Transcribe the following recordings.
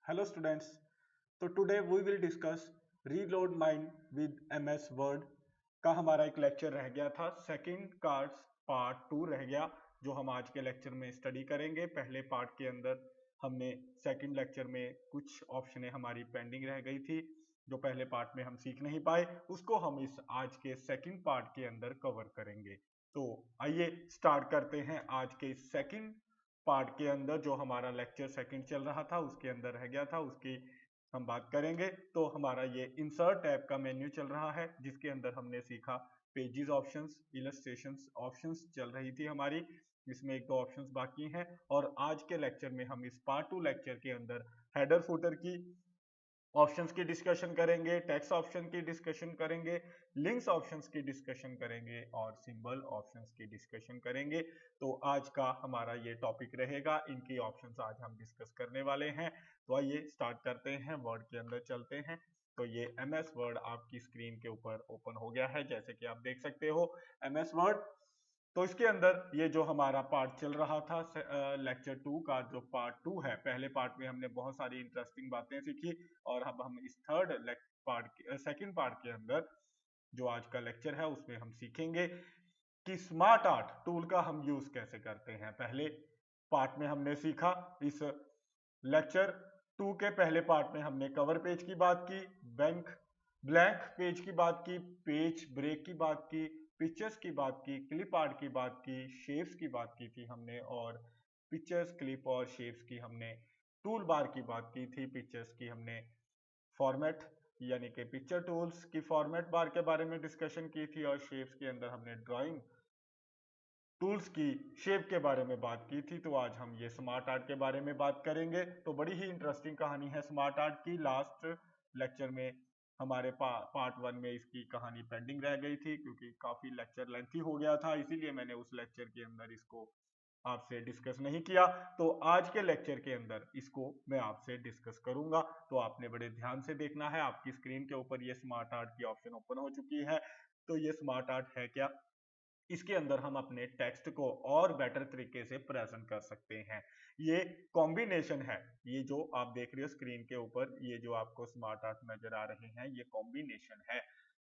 Hello students. तो today we will discuss reload mind with MS Word का हमारा एक लेक्चर रह गया था। सेकंड कार्ड्स पार्ट 2 रह गया जो हम आज के लेक्चर में स्टडी करेंगे। पहले पार्ट के अंदर हमने सेकंड लेक्चर में कुछ ऑप्शनें हमारी पेंडिंग रह गई थी जो पहले पार्ट में हम सीख नहीं पाए, उसको हम इस आज के सेकंड पार्ट के अंदर कवर करेंगे। तो आइए स्टार्ट करते हैं आज के सेकंड पार्ट के अंदर। जो हमारा लेक्चर सेकंड चल रहा था उसके अंदर रह गया था उसकी हम बात करेंगे। तो हमारा ये इंसर्ट टैब का मेन्यू चल रहा है जिसके अंदर हमने सीखा पेजेस ऑप्शंस, इलस्ट्रेशंस ऑप्शंस चल रही थी हमारी। इसमें एक दो ऑप्शंस बाकी हैं और आज के लेक्चर में हम इस पार्ट 2 लेक्चर के अंदर हेडर फुटर की ऑप्शंस की डिस्कशन करेंगे, टेक्स्ट ऑप्शन की डिस्कशन करेंगे, लिंक्स ऑप्शंस की डिस्कशन करेंगे और सिंबल ऑप्शंस की डिस्कशन करेंगे। तो आज का हमारा ये टॉपिक रहेगा, इनकी ऑप्शंस आज हम डिस्कस करने वाले हैं। तो आइए स्टार्ट करते हैं, वर्ड के अंदर चलते हैं। तो ये MS वर्ड आपकी स्क्रीन के ऊपर ओपन हो गया है, जैसे कि आप देख सकते हो MS वर्ड। तो इसके अंदर ये जो हमारा पार्ट चल रहा था लेक्चर 2 का, जो पार्ट 2 है, पहले पार्ट में हमने बहुत सारी इंटरेस्टिंग बातें सीखी और अब हम इस थर्ड पार्ट सेकंड पार्ट के अंदर जो आज का लेक्चर है उसमें हम सीखेंगे कि स्मार्ट आर्ट टूल का हम यूज कैसे करते हैं। पहले पार्ट में हमने सीखा, इस लेक्चर 2 के पहले पार्ट में हमने कवर पेज की बात की, ब्लैंक पेज की बात की, पेज ब्रेक की बात की, पिक्चर्स की बात की, क्लिप आर्ट की बात की, शेप्स की बात की थी हमने और पिक्चर्स, क्लिप और शेप्स की हमने टूल बार की बात की थी। पिक्चर्स की हमने फॉर्मेट यानी कि पिक्चर टूल्स की फॉर्मेट बार के बारे में डिस्कशन की थी और शेप्स के अंदर हमने ड्राइंग टूल्स की शेप के बारे में बात की थी। तो आज हम ये स्मार्ट आर्ट के बारे में बात करेंगे। तो बड़ी ही इंटरेस्टिंग कहानी है स्मार्ट आर्ट की। लास्ट लेक्चर में हमारे पार्ट 1 में इसकी कहानी पेंडिंग रह गई थी क्योंकि काफी लेक्चर लेंथी हो गया था, इसीलिए मैंने उस लेक्चर के अंदर इसको आपसे डिस्कस नहीं किया। तो आज के लेक्चर के अंदर इसको मैं आपसे डिस्कस करूंगा। तो आपने बड़े ध्यान से देखना है। आपकी स्क्रीन के ऊपर ये स्मार्ट आर्ट की ऑप्शन ओपन हो चुकी है। तो ये स्मार्ट आर्ट है क्या? इसके अंदर हम अपने टेक्स्ट को और बेटर तरीके से प्रेजेंट कर सकते हैं। ये कॉम्बिनेशन है, ये जो आप देख रहे हो स्क्रीन के ऊपर, ये जो आपको स्मार्ट आर्ट नजर आ रहे हैं, ये कॉम्बिनेशन है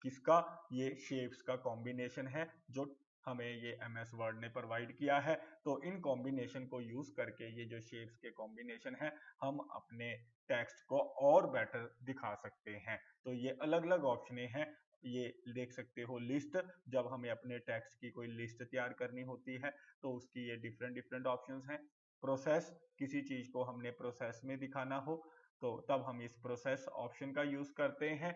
किसका? ये शेप्स का कॉम्बिनेशन है जो हमें ये MS वर्ड ने प्रोवाइड किया है। तो इन कॉम्बिनेशन को यूज करके, ये जो शेप्स के कॉम्बिनेशन है, हम अपने टेक्स्ट को और बेटर दिखा सकते हैं। तो ये अलग अलग ऑप्शनें हैं। ये देख सकते हो लिस्ट, जब हमें अपने टेक्स्ट की कोई लिस्ट तैयार करनी होती है तो उसकी ये डिफरेंट डिफरेंट ऑप्शंस हैं। प्रोसेस, किसी चीज को हमने प्रोसेस में दिखाना हो तो तब हम इस प्रोसेस ऑप्शन का यूज करते हैं।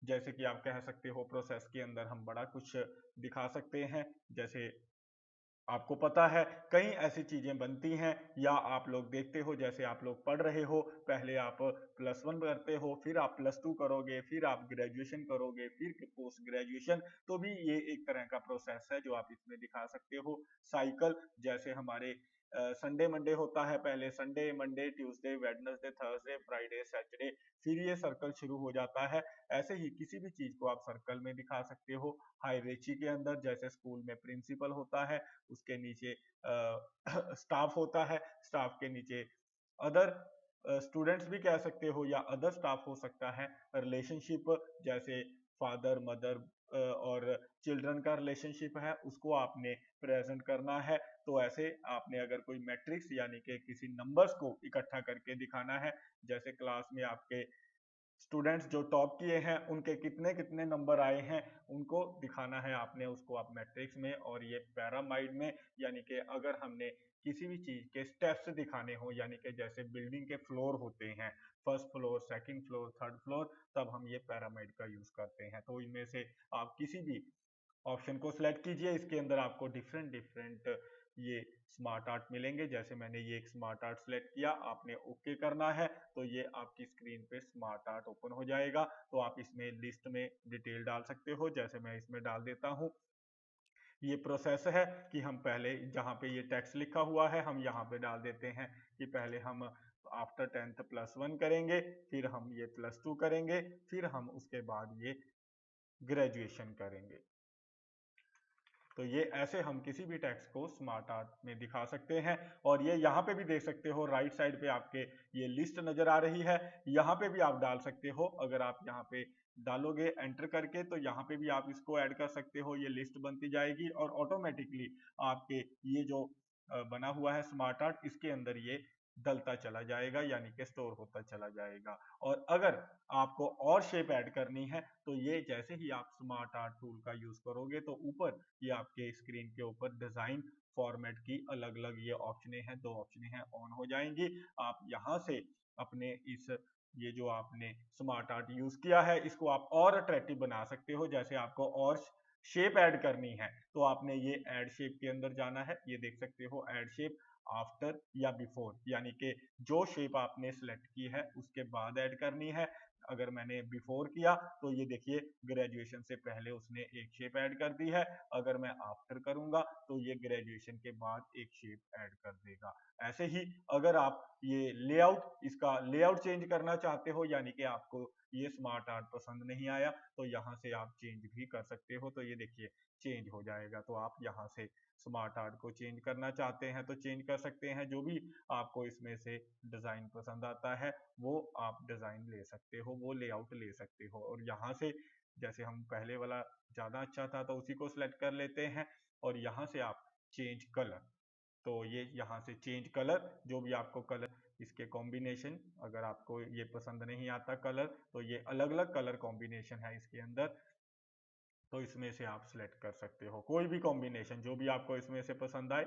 जैसे कि आप कह सकते हो प्रोसेस के अंदर हम बड़ा कुछ दिखा सकते हैं। जैसे आपको पता है कई ऐसी चीजें बनती हैं या आप लोग देखते हो, जैसे आप लोग पढ़ रहे हो, पहले आप +1 करते हो, फिर आप +2 करोगे, फिर आप ग्रेजुएशन करोगे, फिर पोस्ट ग्रेजुएशन। तो भी ये एक तरह का प्रोसेस है जो आप इसमें दिखा सकते हो। साइकिल, जैसे हमारे संडे मंडे होता है, पहले Sunday Monday Tuesday Wednesday Thursday Friday Saturday, फिर ये सर्कल शुरू हो जाता है। ऐसे ही किसी भी चीज को आप सर्कल में दिखा सकते हो। हायरार्की के अंदर, जैसे स्कूल में प्रिंसिपल होता है, उसके नीचे स्टाफ होता है, स्टाफ के नीचे अदर स्टूडेंट्स भी कह सकते हो या अदर स्टाफ हो सकता है। रिलेशनशिप, जैसे फादर मदर और चिल्ड्रन का रिलेशनशिप है, उसको आपने प्रेजेंट करना है। तो ऐसे आपने अगर कोई मैट्रिक्स यानी कि किसी नंबर्स को इकट्ठा करके दिखाना है, जैसे क्लास में आपके स्टूडेंट्स जो टॉप किए हैं उनके कितने कितने नंबर आए हैं, उनको दिखाना है आपने, उसको आप मैट्रिक्स में और ये पैरामाइड में। यानी कि अगर हमने किसी भी चीज के स्टेप्स दिखाने हो, यानी कि जैसे बिल्डिंग के फ्लोर होते हैं, first floor, second floor, third floor, तब हम ये पैरामाइड का यूज करते हैं। तो इनमें से आप किसी भी ऑप्शन को सिलेक्ट कीजिए, इसके अंदर आपको डिफरेंट डिफरेंट ये स्मार्ट आर्ट मिलेंगे। जैसे मैंने ये एक स्मार्ट आर्ट सिलेक्ट किया, आपने ओके करना है तो ये आपकी स्क्रीन पे स्मार्ट आर्ट ओपन हो जाएगा। तो आप इसमें लिस्ट में डिटेल डाल सकते हो, जैसे मैं इसमें डाल देता हूँ। ये प्रोसेस है कि हम पहले जहाँ पे ये टेक्स्ट लिखा हुआ है हम यहाँ पे डाल देते हैं कि पहले हम आफ्टर 10th +1 करेंगे, फिर हम ये +2 करेंगे, फिर हम उसके बाद ये ग्रेजुएशन करेंगे। तो ये ऐसे हम किसी भी टेक्स्ट को स्मार्ट आर्ट में दिखा सकते हैं। और ये यहाँ पे भी देख सकते हो, राइट साइड पे आपके ये लिस्ट नजर आ रही है, यहाँ पे भी आप डाल सकते हो। अगर आप यहाँ पे डालोगे एंटर करके तो यहाँ पे भी आप इसको ऐड कर सकते हो, ये लिस्ट बनती जाएगी और ऑटोमेटिकली आपके ये जो बना हुआ है स्मार्ट आर्ट, इसके अंदर ये डलता चला जाएगा, यानी कि स्टोर होता चला जाएगा। और अगर आपको और शेप ऐड करनी है तो ये जैसे ही आप स्मार्ट आर्ट टूल का यूज करोगे तो ऊपर ये आपके स्क्रीन के ऊपर डिजाइन फॉर्मेट की अलग अलग ये ऑप्शनें हैं, दो ऑप्शनें हैं, ऑन हो जाएंगी। आप यहाँ से अपने इस ये जो आपने स्मार्ट आर्ट यूज किया है इसको आप और अट्रैक्टिव बना सकते हो। जैसे आपको और शेप ऐड करनी है तो आपने ये ऐड शेप के अंदर जाना है, ये देख सकते हो ऐड शेप आफ्टर या बिफोर, यानी कि जो शेप आपने सिलेक्ट की है उसके बाद ऐड करनी है। अगर मैंने बिफोर किया तो ये देखिए ग्रेजुएशन से पहले उसने एक शेप ऐड कर दी है, अगर मैं आफ्टर करूंगा तो ये ग्रेजुएशन के बाद एक शेप ऐड कर देगा। ऐसे ही अगर आप ये लेआउट, इसका लेआउट चेंज करना चाहते हो, यानी कि आपको ये स्मार्ट आर्ट पसंद नहीं आया तो यहाँ से आप चेंज भी कर सकते हो। तो ये देखिए चेंज हो जाएगा। तो आप यहाँ से स्मार्ट आर्ट को चेंज करना चाहते हैं तो चेंज कर सकते हैं, जो भी आपको इसमें से डिजाइन पसंद आता है वो आप डिजाइन ले सकते हो, वो लेआउट ले सकते हो। और यहाँ से जैसे हम पहले वाला ज्यादा अच्छा था तो उसी को सिलेक्ट कर लेते हैं और यहाँ से आप चेंज कलर, तो ये यहाँ से चेंज कलर, जो भी आपको कलर इसके कॉम्बिनेशन, अगर आपको ये पसंद नहीं आता कलर तो ये अलग अलग कलर कॉम्बिनेशन है इसके अंदर, तो इसमें से आप सिलेक्ट कर सकते हो कोई भी कॉम्बिनेशन, जो भी आपको इसमें से पसंद आए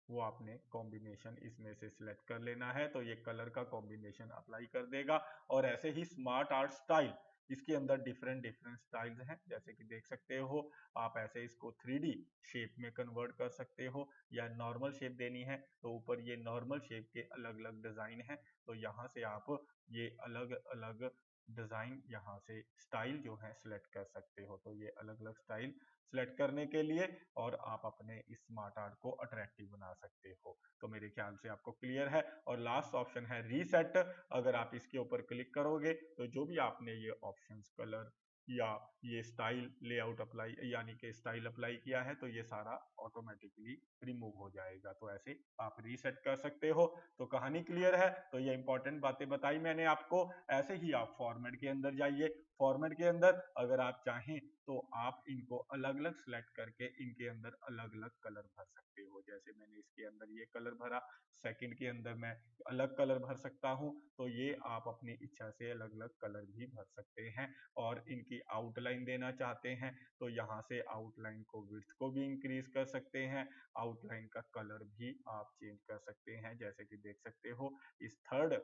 वो आपने कॉम्बिनेशन इसमें से सिलेक्ट कर लेना है। तो ये कलर का कॉम्बिनेशन अप्लाई कर देगा। और ऐसे ही स्मार्ट आर्ट स्टाइल, इसके अंदर डिफरेंट डिफरेंट स्टाइल्स हैं, जैसे कि देख सकते हो आप ऐसे इसको 3D शेप में कन्वर्ट कर सकते हो, या नॉर्मल शेप देनी है तो ऊपर ये नॉर्मल शेप के अलग अलग डिजाइन है। तो यहाँ से आप ये अलग अलग डिजाइन, यहाँ से स्टाइल जो है सिलेक्ट कर सकते हो। तो ये अलग अलग स्टाइल सिलेक्ट करने के लिए और आप अपने इस स्मार्ट आर्ट को अट्रैक्टिव बना सकते हो। तो मेरे ख्याल से आपको क्लियर है। और लास्ट ऑप्शन है रीसेट, अगर आप इसके ऊपर क्लिक करोगे तो जो भी आपने ये ऑप्शंस कलर या ये स्टाइल लेआउट अप्लाई, यानी कि स्टाइल अप्लाई किया है, तो ये सारा ऑटोमेटिकली रिमूव हो जाएगा। तो ऐसे आप रीसेट कर सकते हो। तो कहानी क्लियर है। तो ये इंपॉर्टेंट बातें बताई मैंने आपको। ऐसे ही आप फॉर्मेट के अंदर जाइए, फॉर्मेट के अंदर अगर आप चाहें तो आप इनको अलग अलग सिलेक्ट करके इनके अंदर अलग अलग कलर भर सकते हो। जैसे मैंने इसके अंदर ये कलर भरा, सेकंड के अंदर मैं अलग कलर भर सकता हूँ, तो ये आप अपनी इच्छा से अलग अलग कलर भी भर सकते हैं। और इनकी आउटलाइन देना चाहते हैं तो यहाँ से आउटलाइन को विड्थ को भी इंक्रीज कर सकते हैं, आउटलाइन का कलर भी आप चेंज कर सकते हैं। जैसे कि देख सकते हो इस थर्ड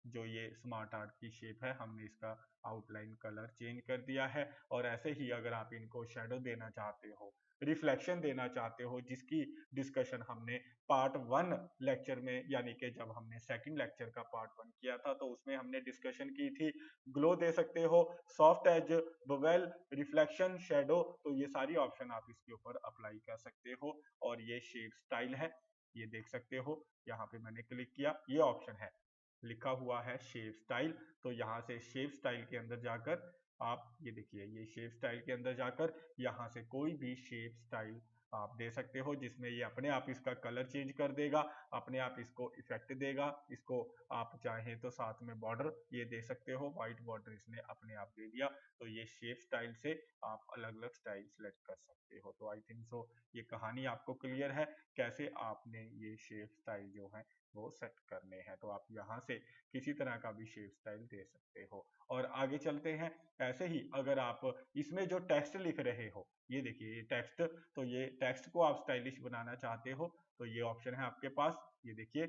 जो ये स्मार्ट आर्ट की शेप है, हमने इसका आउटलाइन कलर चेंज कर दिया है। और ऐसे ही अगर आप इनको शेडो देना चाहते हो, रिफ्लेक्शन देना चाहते हो, जिसकी डिस्कशन हमने पार्ट 1 लेक्चर में, यानी कि जब हमने सेकंड लेक्चर का पार्ट 1 किया था तो उसमें हमने डिस्कशन की थी, ग्लो दे सकते हो, सॉफ्ट एज, बवेल, रिफ्लेक्शन, शेडो, तो ये सारी ऑप्शन आप इसके ऊपर अप्लाई कर सकते हो। और ये शेप स्टाइल है, ये देख सकते हो यहाँ पे मैंने क्लिक किया, ये ऑप्शन है, लिखा हुआ है शेप स्टाइल। तो यहाँ से शेप स्टाइल के अंदर जाकर आप ये देखिए, ये शेप स्टाइल के अंदर जाकर यहाँ से कोई भी शेप स्टाइल आप दे सकते हो, जिसमें ये अपने आप इसका कलर चेंज कर देगा, अपने आप इसको इफेक्ट देगा। इसको आप चाहें तो साथ में बॉर्डर ये दे सकते हो, व्हाइट बॉर्डर इसने अपने आप दे दिया। तो ये शेप स्टाइल से आप अलग अलग स्टाइल सेलेक्ट कर सकते हो। तो आई थिंक सो ये कहानी आपको क्लियर है, कैसे आपने ये शेप स्टाइल जो है वो सेट करने हैं। तो आप यहाँ से किसी तरह का भी शेप स्टाइल दे सकते हो। और आगे चलते हैं। ऐसे ही अगर आप इसमें जो टेक्स्ट लिख रहे हो, ये देखिए ये टेक्स्ट, तो ये टेक्स्ट को आप स्टाइलिश बनाना चाहते हो तो ये ऑप्शन है आपके पास, ये देखिए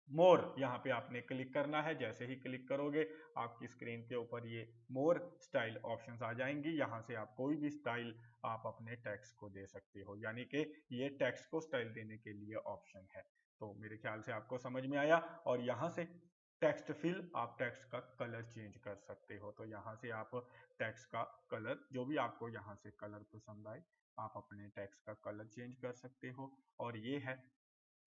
मोर, यहाँ पे आपने क्लिक करना है। जैसे ही क्लिक करोगे आपकी स्क्रीन के ऊपर ये मोर स्टाइल ऑप्शंस आ जाएंगी, यहाँ से आप कोई भी स्टाइल आप अपने टेक्स्ट को दे सकते हो, यानी कि ये टेक्स्ट को स्टाइल देने के लिए ऑप्शन है। तो मेरे ख्याल से आपको समझ में आया। और यहाँ से टेक्स्ट फिल, आप टेक्स्ट का कलर चेंज कर सकते हो। तो यहाँ से आप टेक्स्ट का कलर, जो भी आपको यहाँ से कलर पसंद आए, आप अपने टेक्स्ट का कलर चेंज कर सकते हो। और ये है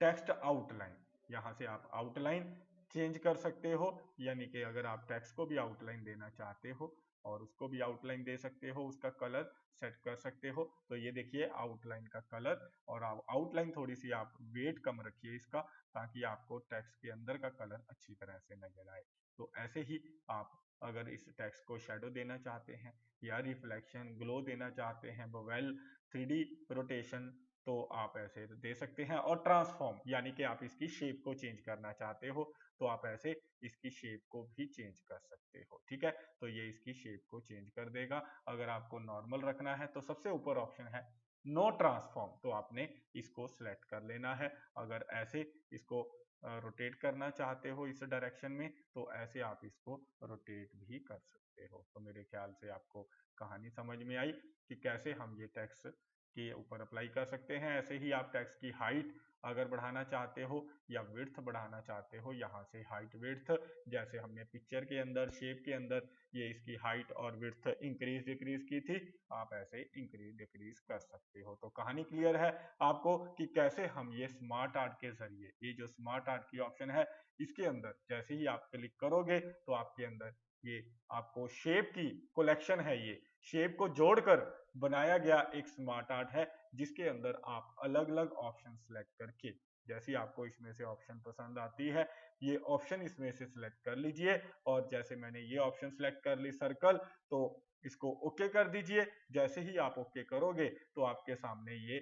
टेक्स्ट आउटलाइन, यहाँ से आप आउटलाइन चेंज कर सकते हो, यानी कि अगर आप टेक्स्ट को भी आउटलाइन देना चाहते हो और उसको भी आउटलाइन दे सकते हो, उसका कलर सेट कर सकते हो। तो ये देखिए आउटलाइन का कलर, और आउटलाइन थोड़ी सी आप वेट कम रखिए इसका, ताकि आपको टेक्स्ट के अंदर का कलर अच्छी तरह से नजर आए। तो ऐसे ही आप अगर इस टेक्स्ट को शेडो देना चाहते हैं या रिफ्लेक्शन ग्लो देना चाहते हैं, बवेल 3D रोटेशन, तो आप ऐसे दे सकते हैं। और ट्रांसफॉर्म यानी कि आप इसकी शेप को चेंज करना चाहते हो, तो आप ऐसे इसकी शेप को भी चेंज कर सकते हो। ठीक है, तो ये इसकी शेप को चेंज कर देगा। अगर आपको नॉर्मल रखना है तो सबसे ऊपर ऑप्शन है नो ट्रांसफॉर्म, तो आपने इसको सिलेक्ट कर लेना है। अगर ऐसे इसको रोटेट करना चाहते हो इस डायरेक्शन में, तो ऐसे आप इसको रोटेट भी कर सकते हो। तो मेरे ख्याल से आपको कहानी समझ में आई कि कैसे हम ये टेक्स्ट के ऊपर अप्लाई कर सकते हैं। ऐसे ही आप टेक्स्ट की हाइट अगर बढ़ाना चाहते हो या विड्थ बढ़ाना चाहते हो, यहाँ से हाइट विड्थ, जैसे हमने पिक्चर के अंदर शेप के अंदर ये इसकी हाइट और विड्थ इंक्रीज डिक्रीज की थी, आप ऐसे इंक्रीज डिक्रीज कर सकते हो। तो कहानी क्लियर है आपको कि कैसे हम ये स्मार्ट आर्ट के जरिए, ये जो स्मार्ट आर्ट की ऑप्शन है इसके अंदर जैसे ही आप क्लिक करोगे तो आपके अंदर ये आपको शेप की कलेक्शन है, ये शेप को जोड़कर बनाया गया एक स्मार्ट आर्ट है, जिसके अंदर आप अलग अलग ऑप्शन सेलेक्ट करके, जैसी आपको इसमें से ऑप्शन पसंद आती है ये ऑप्शन इसमें से सिलेक्ट कर लीजिए। और जैसे मैंने ये ऑप्शन सिलेक्ट कर ली सर्कल, तो इसको ओके कर दीजिए। जैसे ही आप ओके करोगे तो आपके सामने ये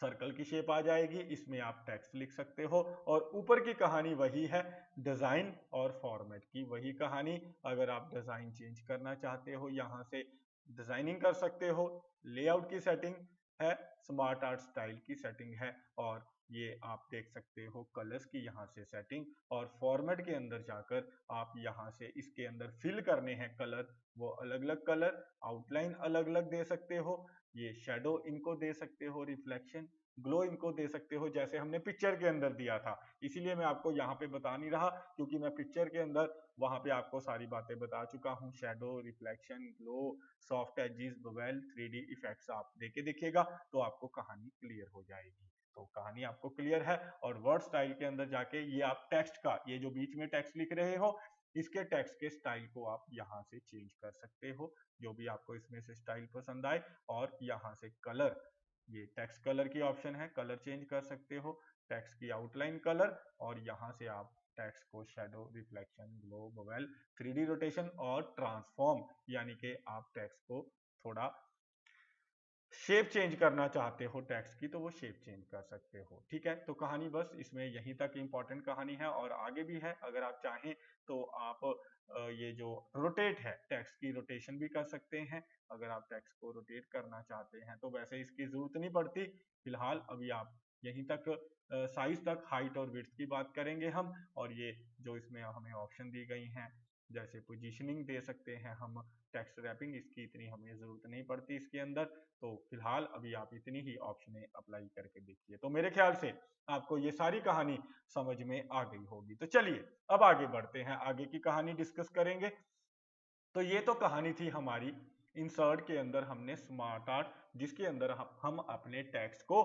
सर्कल की शेप आ जाएगी, इसमें आप टेक्स्ट लिख सकते हो। और ऊपर की कहानी वही है, डिजाइन और फॉर्मेट की वही कहानी। अगर आप डिजाइन चेंज करना चाहते हो, यहाँ से डिजाइनिंग कर सकते हो, लेआउट की सेटिंग है, स्मार्ट आर्ट स्टाइल की सेटिंग है, और ये आप देख सकते हो कलर्स की यहाँ से सेटिंग। और फॉर्मेट के अंदर जाकर आप यहाँ से इसके अंदर फिल करने हैं कलर, वो अलग अलग कलर, आउटलाइन अलग अलग दे सकते हो, ये शेडो इनको दे सकते हो, रिफ्लेक्शन ग्लो इनको दे सकते हो, जैसे हमने पिक्चर के अंदर दिया था। इसीलिए मैं आपको यहाँ पे बता नहीं रहा, क्योंकि मैं पिक्चर के अंदर वहां पे आपको सारी बातें बता चुका हूँ। Shadow, reflection, glow, soft edges, bevel, 3D effects आप देके देखिएगा तो आपको कहानी क्लियर हो जाएगी। तो कहानी आपको क्लियर है। और वर्ड स्टाइल के अंदर जाके ये आप टेक्स्ट का, ये जो बीच में टेक्स्ट लिख रहे हो, इसके टेक्स्ट के स्टाइल को आप यहाँ से चेंज कर सकते हो, जो भी आपको इसमें से स्टाइल पसंद आए। और यहाँ से कलर, ये टेक्स्ट कलर की ऑप्शन है, कलर चेंज कर सकते हो, टेक्स्ट की आउटलाइन कलर, और यहाँ से आप टेक्स्ट को shadow, reflection, glow, bevel, 3D rotation और ट्रांसफॉर्म, यानी कि आप टेक्स्ट को थोड़ा शेप चेंज करना चाहते हो टेक्स्ट की, तो वो शेप चेंज कर सकते हो। ठीक है, तो कहानी बस इसमें यहीं तक इंपॉर्टेंट कहानी है, और आगे भी है। अगर आप चाहें तो आप ये जो रोटेट है, टेक्स्ट की रोटेशन भी कर सकते हैं। अगर आप टेक्स्ट को रोटेट करना चाहते हैं तो वैसे इसकी जरूरत नहीं पड़ती फिलहाल, अभी आप यहीं तक साइज तक, हाइट और विड्थ की बात करेंगे हम। और ये जो इसमें हमें ऑप्शन दी गई हैं, जैसे पोजीशनिंग दे सकते हैं हम, टेक्स्ट रैपिंग, इसकी इतनी हमें जरूरत नहीं पड़ती इसके अंदर। तो फिलहाल अभी आप इतनी ही ऑप्शनें अप्लाई करके देखिए। तो मेरे ख्याल से आपको ये सारी कहानी समझ में आ गई होगी। तो चलिए अब आगे बढ़ते हैं, आगे की कहानी डिस्कस करेंगे। तो ये तो कहानी थी हमारी इंसर्ट के अंदर हमने स्मार्ट आर्ट, जिसके अंदर हम अपने टेक्स्ट को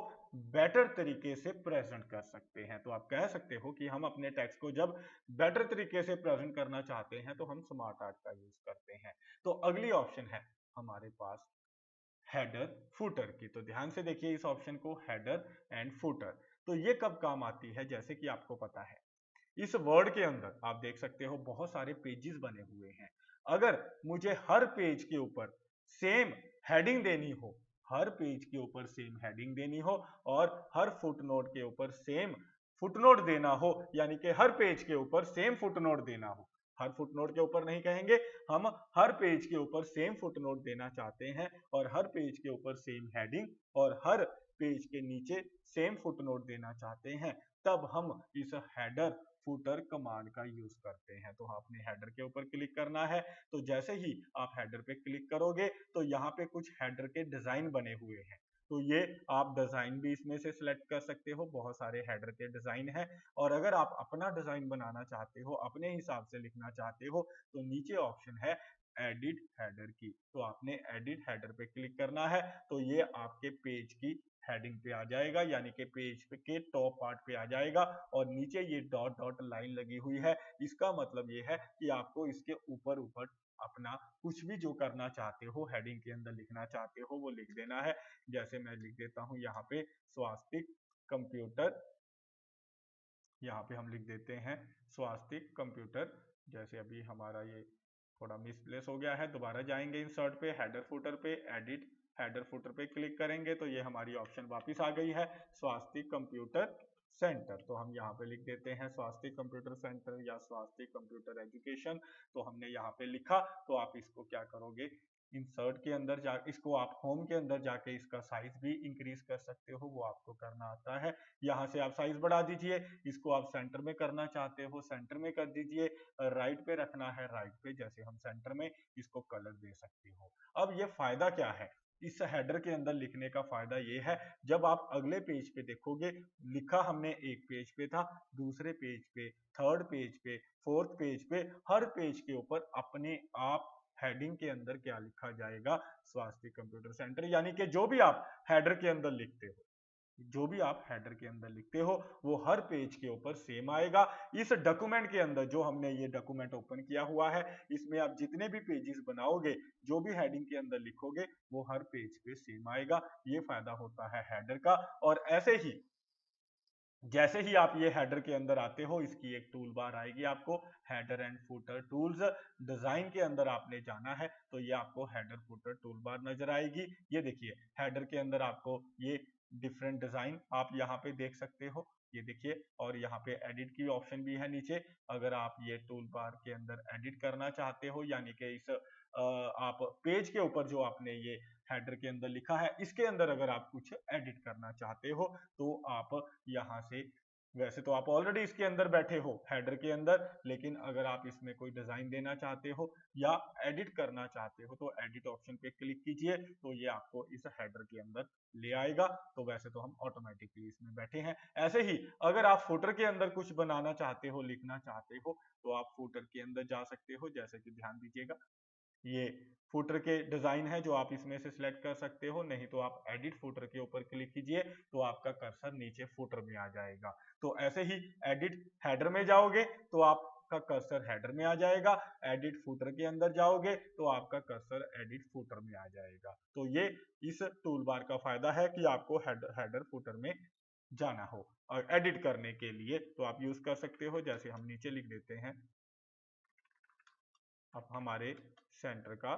बेटर तरीके से प्रेजेंट कर सकते हैं। तो आप कह सकते हो कि हम अपने टेक्स्ट को जब बेटर तरीके से प्रेजेंट करना चाहते हैं तो हम स्मार्ट आर्ट का यूज करते हैं। तो अगली ऑप्शन है हमारे पास हेडर फुटर की। तो ध्यान से देखिए इस ऑप्शन को, हेडर एंड फुटर। तो ये कब काम आती है, जैसे कि आपको पता है इस वर्ड के अंदर आप देख सकते हो बहुत सारे पेजेस बने हुए हैं। अगर मुझे हर पेज के ऊपर सेम हेडिंग देनी हो, हर पेज के ऊपर सेम हेडिंग देनी हो, और हर फुटनोट के ऊपर सेम फुटनोट देना हो, यानी कि हर पेज के ऊपर सेम फुटनोट देना हो, हर फुटनोट के ऊपर नहीं कहेंगे हम, हर पेज के ऊपर सेम फुटनोट देना चाहते हैं, और हर पेज के ऊपर सेम हेडिंग, और हर पेज के नीचे सेम फुटनोट देना चाहते हैं, तब हम इस हेडर फुटर कमांड का यूज करते हैं। तो आपने हेडर के ऊपर क्लिक करना है। तो जैसे ही आप हेडर पे क्लिक करोगे तो यहाँ पे कुछ हेडर के डिजाइन बने हुए हैं। तो ये आप डिजाइन भी इसमें से सिलेक्ट कर सकते हो, बहुत सारे हेडर के डिजाइन है। और अगर आप अपना डिजाइन बनाना चाहते हो, अपने हिसाब से लिखना चाहते हो, तो नीचे ऑप्शन है एडिट हेडर की। तो आपने एडिट हेडर पे क्लिक करना है। तो ये आपके पेज की हेडिंग पे आ जाएगा, यानी कि पेज के टॉप पार्ट पे आ जाएगा, और नीचे ये डॉट डॉट लाइन लगी हुई है, इसका मतलब ये है कि आपको इसके ऊपर ऊपर अपना कुछ भी जो करना चाहते हो, हेडिंग के अंदर लिखना चाहते हो वो लिख देना है। जैसे मैं लिख देता हूँ यहाँ पे स्वास्तिक कंप्यूटर, यहाँ पे हम लिख देते हैं स्वास्तिक कंप्यूटर। जैसे अभी हमारा ये थोड़ा मिसप्लेस हो गया है, दोबारा जाएंगे इंसर्ट पे, हेडर फुटर पे, एडिट हेडर फुटर पे क्लिक करेंगे तो ये हमारी ऑप्शन वापस आ गई है स्वास्तिक कंप्यूटर सेंटर। तो हम यहाँ पे लिख देते हैं स्वास्तिक कंप्यूटर सेंटर या स्वास्तिक कंप्यूटर एजुकेशन। तो हमने यहाँ पे लिखा, तो आप इसको क्या करोगे, इंसर्ट के अंदर जा, इसको आप होम के अंदर जाके इसका साइज भी इंक्रीज कर सकते हो, वो आपको करना आता है। यहाँ से आप साइज बढ़ा दीजिए, इसको आप सेंटर में करना चाहते हो सेंटर में कर दीजिए, राइट पे रखना है राइट पे, जैसे हम सेंटर में इसको कलर दे सकते हो। अब ये फायदा क्या है, इस हेडर के अंदर लिखने का फायदा ये है, जब आप अगले पेज पे देखोगे, लिखा हमने एक पेज पे था, दूसरे पेज पे, थर्ड पेज पे, फोर्थ पेज पे, हर पेज के ऊपर अपने आप हेडिंग के अंदर क्या लिखा जाएगा, स्वास्थ्य कंप्यूटर सेंटर। यानी कि जो भी आप हेडर के अंदर लिखते हो, जो भी आप हेडर के अंदर लिखते हो वो हर पेज के ऊपर सेम आएगा। इस डॉक्यूमेंट के अंदर जो हमने ये डॉक्यूमेंट ओपन किया हुआ है, इसमें आप जितने भी पेजेस बनाओगे, जो भी हेडिंग के अंदर लिखोगे वो हर पेज पे सेम आएगा। ये फायदा होता है हेडर का। और ऐसे ही जैसे ही आप ये हेडर के अंदर आते हो, इसकी एक टूल बार आएगी आपको, header and footer tools. Design के अंदर आपने जाना है तो ये आपको हेडर फुटर टूल बार नजर आएगी। ये देखिए हेडर के अंदर आपको ये डिफरेंट डिजाइन आप यहाँ पे देख सकते हो, ये देखिए। और यहाँ पे एडिट की ऑप्शन भी है नीचे, अगर आप ये टूल बार के अंदर एडिट करना चाहते हो, यानी कि इस आप पेज के ऊपर जो आपने ये हेडर के अंदर लिखा है, इसके अंदर अगर आप कुछ एडिट करना चाहते हो तो आप यहाँ से, वैसे तो आप ऑलरेडी इसके अंदर बैठे हो हेडर के अंदर, लेकिन अगर आप इसमें कोई डिजाइन देना चाहते हो या एडिट करना चाहते हो तो एडिट ऑप्शन पे क्लिक कीजिए, तो ये आपको इस हेडर के अंदर ले आएगा। तो वैसे तो हम ऑटोमेटिकली इसमें बैठे हैं। ऐसे ही अगर आप फुटर के अंदर कुछ बनाना चाहते हो, लिखना चाहते हो, तो आप फुटर के अंदर जा सकते हो। जैसे कि ध्यान दीजिएगा, ये फुटर के डिजाइन है जो आप इसमें से सिलेक्ट कर सकते हो, नहीं तो आप एडिट फुटर के ऊपर क्लिक कीजिए तो आपका कर्सर नीचे फुटर में आ जाएगा। तो ऐसे ही एडिट हेडर में जाओगे तो आपका कर्सर हेडर में आ जाएगा, एडिट फुटर के अंदर जाओगे तो आपका कर्सर एडिट फुटर में आ जाएगा। तो ये इस टूल बार का फायदा है कि आपको हेडर फुटर में जाना हो और एडिट करने के लिए तो आप यूज कर सकते हो। जैसे हम नीचे लिख देते हैं, अब हमारे सेंटर का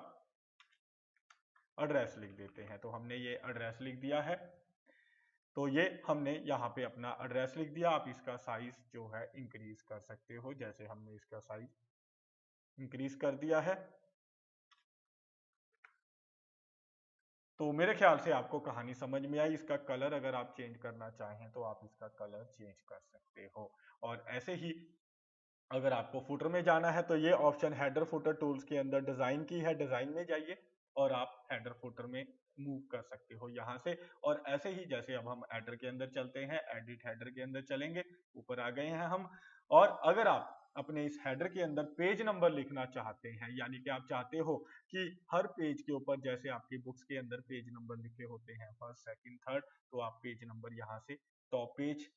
एड्रेस लिख देते हैं, तो हमने ये एड्रेस लिख दिया है। तो ये हमने यहाँ पे अपना एड्रेस लिख दिया। आप इसका साइज जो है इंक्रीज कर सकते हो, जैसे हमने इसका साइज इंक्रीज कर दिया है। तो मेरे ख्याल से आपको कहानी समझ में आई। इसका कलर अगर आप चेंज करना चाहें तो आप इसका कलर चेंज कर सकते हो। और ऐसे ही अगर आपको फुटर में जाना है तो ये ऑप्शन हेडर फुटर टूल्स के अंदर डिजाइन की है, डिजाइन में जाइए और आप हेडर फुटर में मूव कर सकते हो यहाँ से। और ऐसे ही जैसे अब हम हेडर के अंदर चलते हैं, एडिट हेडर के अंदर चलेंगे, ऊपर आ गए हैं हम। और अगर आप अपने इस हेडर के अंदर पेज नंबर लिखना चाहते हैं, यानी कि आप चाहते हो कि हर पेज के ऊपर, जैसे आपकी बुक्स के अंदर पेज नंबर लिखे होते हैं फर्स्ट सेकंड थर्ड, तो आप पेज नंबर यहाँ से टॉप पेज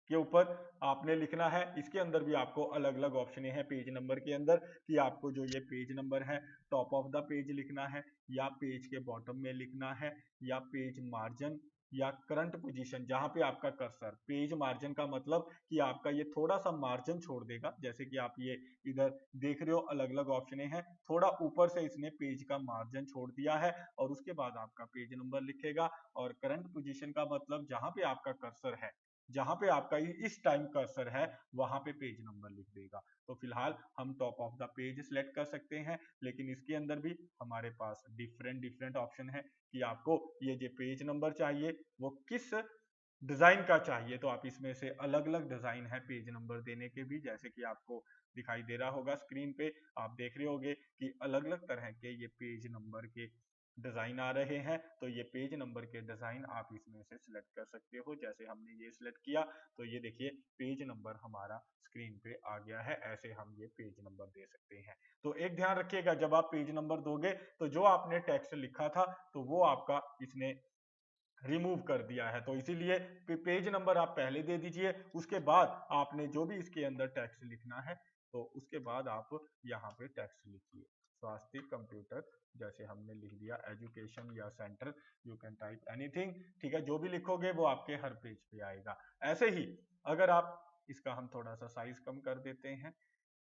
के ऊपर आपने लिखना है। इसके अंदर भी आपको अलग अलग ऑप्शन है पेज नंबर के अंदर, कि आपको जो ये पेज नंबर है टॉप ऑफ द पेज लिखना है, या पेज के बॉटम में लिखना है, या पेज मार्जिन, या करंट पोजीशन जहां पे आपका कर्सर। पेज मार्जिन का मतलब कि आपका ये थोड़ा सा मार्जिन छोड़ देगा, जैसे कि आप ये इधर देख रहे हो अलग अलग ऑप्शन है, थोड़ा ऊपर से इसने पेज का मार्जिन छोड़ दिया है और उसके बाद आपका पेज नंबर लिखेगा। और करंट पोजीशन का मतलब जहां पे आपका कर्सर है, जहां पे आपका इस टाइम कर्सर है, वहां पे पेज नंबर लिख देगा। तो फिलहाल हम top of the page select कर सकते हैं, लेकिन इसके अंदर भी हमारे पास डिफरेंट डिफरेंट ऑप्शन है कि आपको ये जो पेज नंबर चाहिए वो किस डिजाइन का चाहिए। तो आप इसमें से अलग अलग डिजाइन है पेज नंबर देने के भी, जैसे कि आपको दिखाई दे रहा होगा स्क्रीन पे, आप देख रहे होंगे कि अलग अलग तरह के ये पेज नंबर के डिजाइन आ रहे हैं। तो ये पेज नंबर के डिजाइन आप इसमें से सिलेक्ट कर सकते हो। जैसे हमने ये सिलेक्ट किया तो ये देखिए पेज नंबर हमारा स्क्रीन पे आ गया है। ऐसे हम ये पेज नंबर दे सकते हैं। तो एक ध्यान रखिएगा, जब आप पेज नंबर दोगे तो जो आपने टेक्स्ट लिखा था तो वो आपका इसने रिमूव कर दिया है, तो इसीलिए पेज नंबर आप पहले दे दीजिए, उसके बाद आपने जो भी इसके अंदर टेक्स्ट लिखना है तो उसके बाद आप यहाँ पे टेक्स्ट लिखिए। स्वास्थ्य कंप्यूटर, जैसे हमने लिख दिया एजुकेशन या centre, you can type anything, ठीक है। जो भी लिखोगे वो आपके हर पेज पे आएगा। ऐसे ही अगर आप इसका हम थोड़ा सा साइज कम कर देते हैं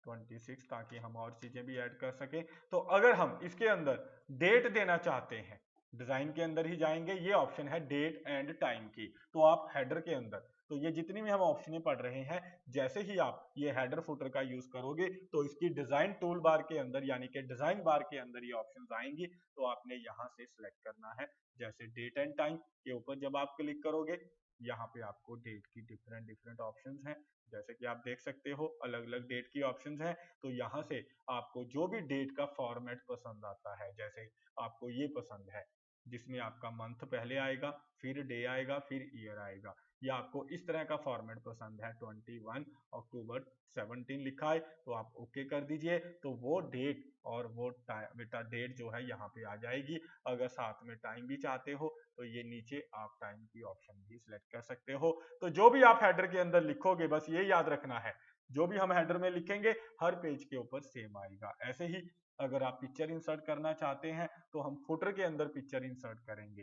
26, ताकि हम और चीजें भी ऐड कर सकें। तो अगर हम इसके अंदर डेट देना चाहते हैं, डिजाइन के अंदर ही जाएंगे, ये ऑप्शन है डेट एंड टाइम की, तो आप हेडर के अंदर, तो ये जितनी भी हम ऑप्शनें पढ़ रहे हैं, जैसे ही आप ये हेडर फुटर का यूज करोगे तो इसकी डिजाइन टूल बार के अंदर यानी कि डिजाइन बार के अंदर ये ऑप्शंस आएंगी, तो आपने यहाँ से सिलेक्ट करना है। जैसे डेट एंड टाइम के ऊपर जब आप क्लिक करोगे, यहाँ पे आपको डेट की डिफरेंट डिफरेंट ऑप्शंस हैं, जैसे कि आप देख सकते हो अलग अलग डेट की ऑप्शंस हैं। तो यहाँ से आपको जो भी डेट का फॉर्मेट पसंद आता है, जैसे आपको ये पसंद है जिसमें आपका मंथ पहले आएगा, फिर डे आएगा, फिर ईयर आएगा, या आपको इस तरह का फॉर्मेट पसंद है 21 अक्टूबर 17 लिखा है, तो आप ओके कर दीजिए, तो वो डेट और वो बेटा डेट जो है यहाँ पे आ जाएगी। अगर साथ में टाइम भी चाहते हो तो ये नीचे आप टाइम की ऑप्शन भी सिलेक्ट कर सकते हो। तो जो भी आप हेडर के अंदर लिखोगे, बस ये याद रखना है, जो भी हम हेडर में लिखेंगे हर पेज के ऊपर सेम आएगा। ऐसे ही अगर आप पिक्चर इंसर्ट करना चाहते हैं तो हम फुटर के अंदर पिक्चर इंसर्ट करेंगे।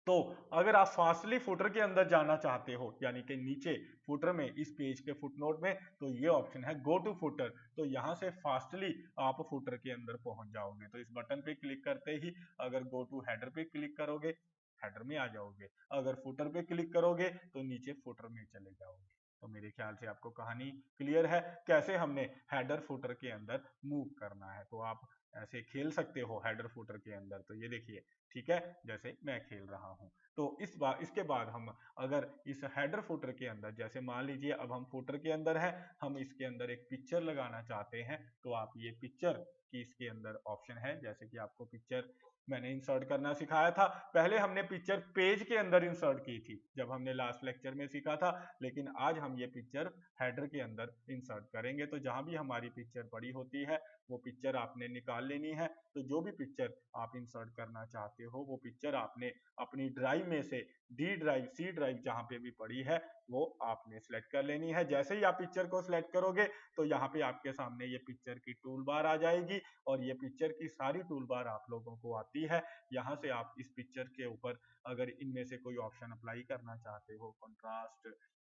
तो अगर आप फास्टली फुटर के अंदर जाना चाहते हो, यानी कि नीचे फुटर में इस पेज के फुटनोट में, तो ये ऑप्शन है गो टू फुटर, तो यहां से फास्टली आप फुटर के अंदर पहुंच जाओगे। तो इस बटन पे क्लिक करते ही अगर गो टू हेडर पे क्लिक करोगे, हेडर में आ जाओगे, अगर फुटर पे क्लिक करोगे तो नीचे फुटर में चले जाओगे। तो मेरे ख्याल से आपको कहानी क्लियर है कैसे हमने हेडर फुटर के अंदर मूव करना है। तो आप ऐसे खेल सकते हो हेडर फुटर के अंदर, तो ये देखिए, ठीक है, जैसे मैं खेल रहा हूं। तो इसके बाद हम अगर इस हेडर फुटर के अंदर, जैसे मान लीजिए अब हम फुटर के अंदर है, हम इसके अंदर एक पिक्चर लगाना चाहते हैं, तो आप ये पिक्चर की इसके अंदर ऑप्शन है, जैसे कि आपको पिक्चर मैंने इंसर्ट करना सिखाया था। पहले हमने पिक्चर पेज के अंदर इंसर्ट की थी जब हमने लास्ट लेक्चर में सीखा था, लेकिन आज हम ये पिक्चर हेडर के अंदर इंसर्ट करेंगे। तो जहां भी हमारी पिक्चर पड़ी होती है वो पिक्चर आपने निकाल लेनी है। तो जो भी पिक्चर आप इंसर्ट करना चाहते हो वो पिक्चर आपने अपनी ड्राइव में से डी ड्राइव, सी ड्राइव जहां पे भी पड़ी है वो आपने सिलेक्ट कर लेनी है। जैसे ही आप पिक्चर को सिलेक्ट करोगे तो यहाँ पे आपके सामने ये पिक्चर की टूल बार आ जाएगी, और ये पिक्चर की सारी टूल बार आप लोगों को आती है। यहाँ से आप इस पिक्चर के ऊपर अगर इनमें से कोई ऑप्शन अप्लाई करना चाहते हो, कंट्रास्ट,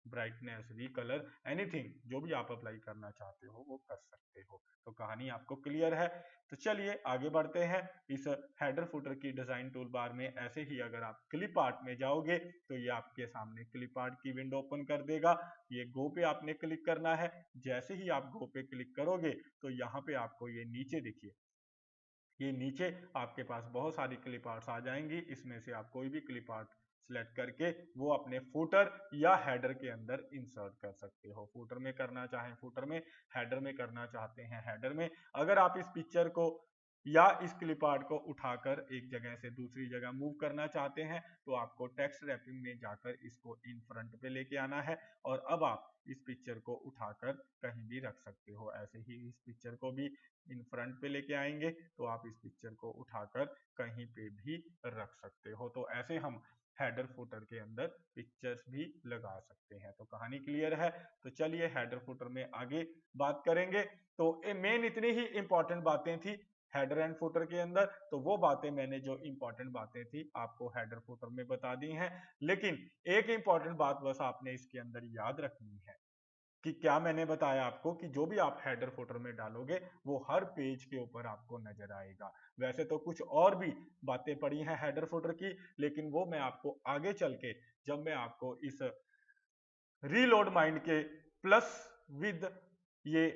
ब्राइटनेस, रीकलर, एनीथिंग, जो भी आप अप्लाई करना चाहते हो वो कर सकते हो। तो कहानी आपको क्लियर है। तो चलिए आगे बढ़ते हैं। इस हेडर फुटर की डिजाइन टूल बार में ऐसे ही अगर आप क्लिप आर्ट में जाओगे तो ये आपके सामने क्लिप आर्ट की विंडो ओपन कर देगा। ये गो पे आपने क्लिक करना है। जैसे ही आप गो पे क्लिक करोगे तो यहाँ पे आपको ये नीचे देखिए, ये नीचे आपके पास बहुत सारी क्लिप आर्ट्स आ जाएंगी। इसमें से आप कोई भी क्लिप आर्ट सिलेक्ट करके वो अपने फुटर या हेडर के अंदर इंसर्ट कर सकते हो। फुटर में करना चाहें फुटर में, हेडर में करना चाहते हैं हेडर में। अगर आप इस पिक्चर को या इस क्लिप आर्ट को उठाकर एक जगह से दूसरी जगह मूव करना चाहते हैं तो आपको टेक्स्ट रैपिंग में जाकर इसको इन फ्रंट पे लेके आना है, और अब आप इस पिक्चर को उठाकर कहीं भी रख सकते हो। ऐसे ही इस पिक्चर को भी इन फ्रंट पे लेके आएंगे तो आप इस पिक्चर को उठाकर कहीं पे भी रख सकते हो। तो ऐसे हम हेडर फुटर के अंदर पिक्चर्स भी लगा सकते हैं। तो कहानी क्लियर है। तो चलिए हेडर फुटर में आगे बात करेंगे। तो मेन इतनी ही इंपॉर्टेंट बातें थी हेडर एंड फुटर के अंदर, तो वो बातें मैंने जो इंपॉर्टेंट बातें थी आपको हेडर फुटर में बता दी हैं। लेकिन एक इंपॉर्टेंट बात बस आपने इसके अंदर याद रखनी है कि क्या मैंने बताया आपको कि जो भी आप हेडर फुटर में डालोगे वो हर पेज के ऊपर आपको नजर आएगा। वैसे तो कुछ और भी बातें पड़ी हैं हेडर फुटर की, लेकिन वो मैं आपको आगे चल के जब मैं आपको इस रीलोड माइंड के प्लस विद ये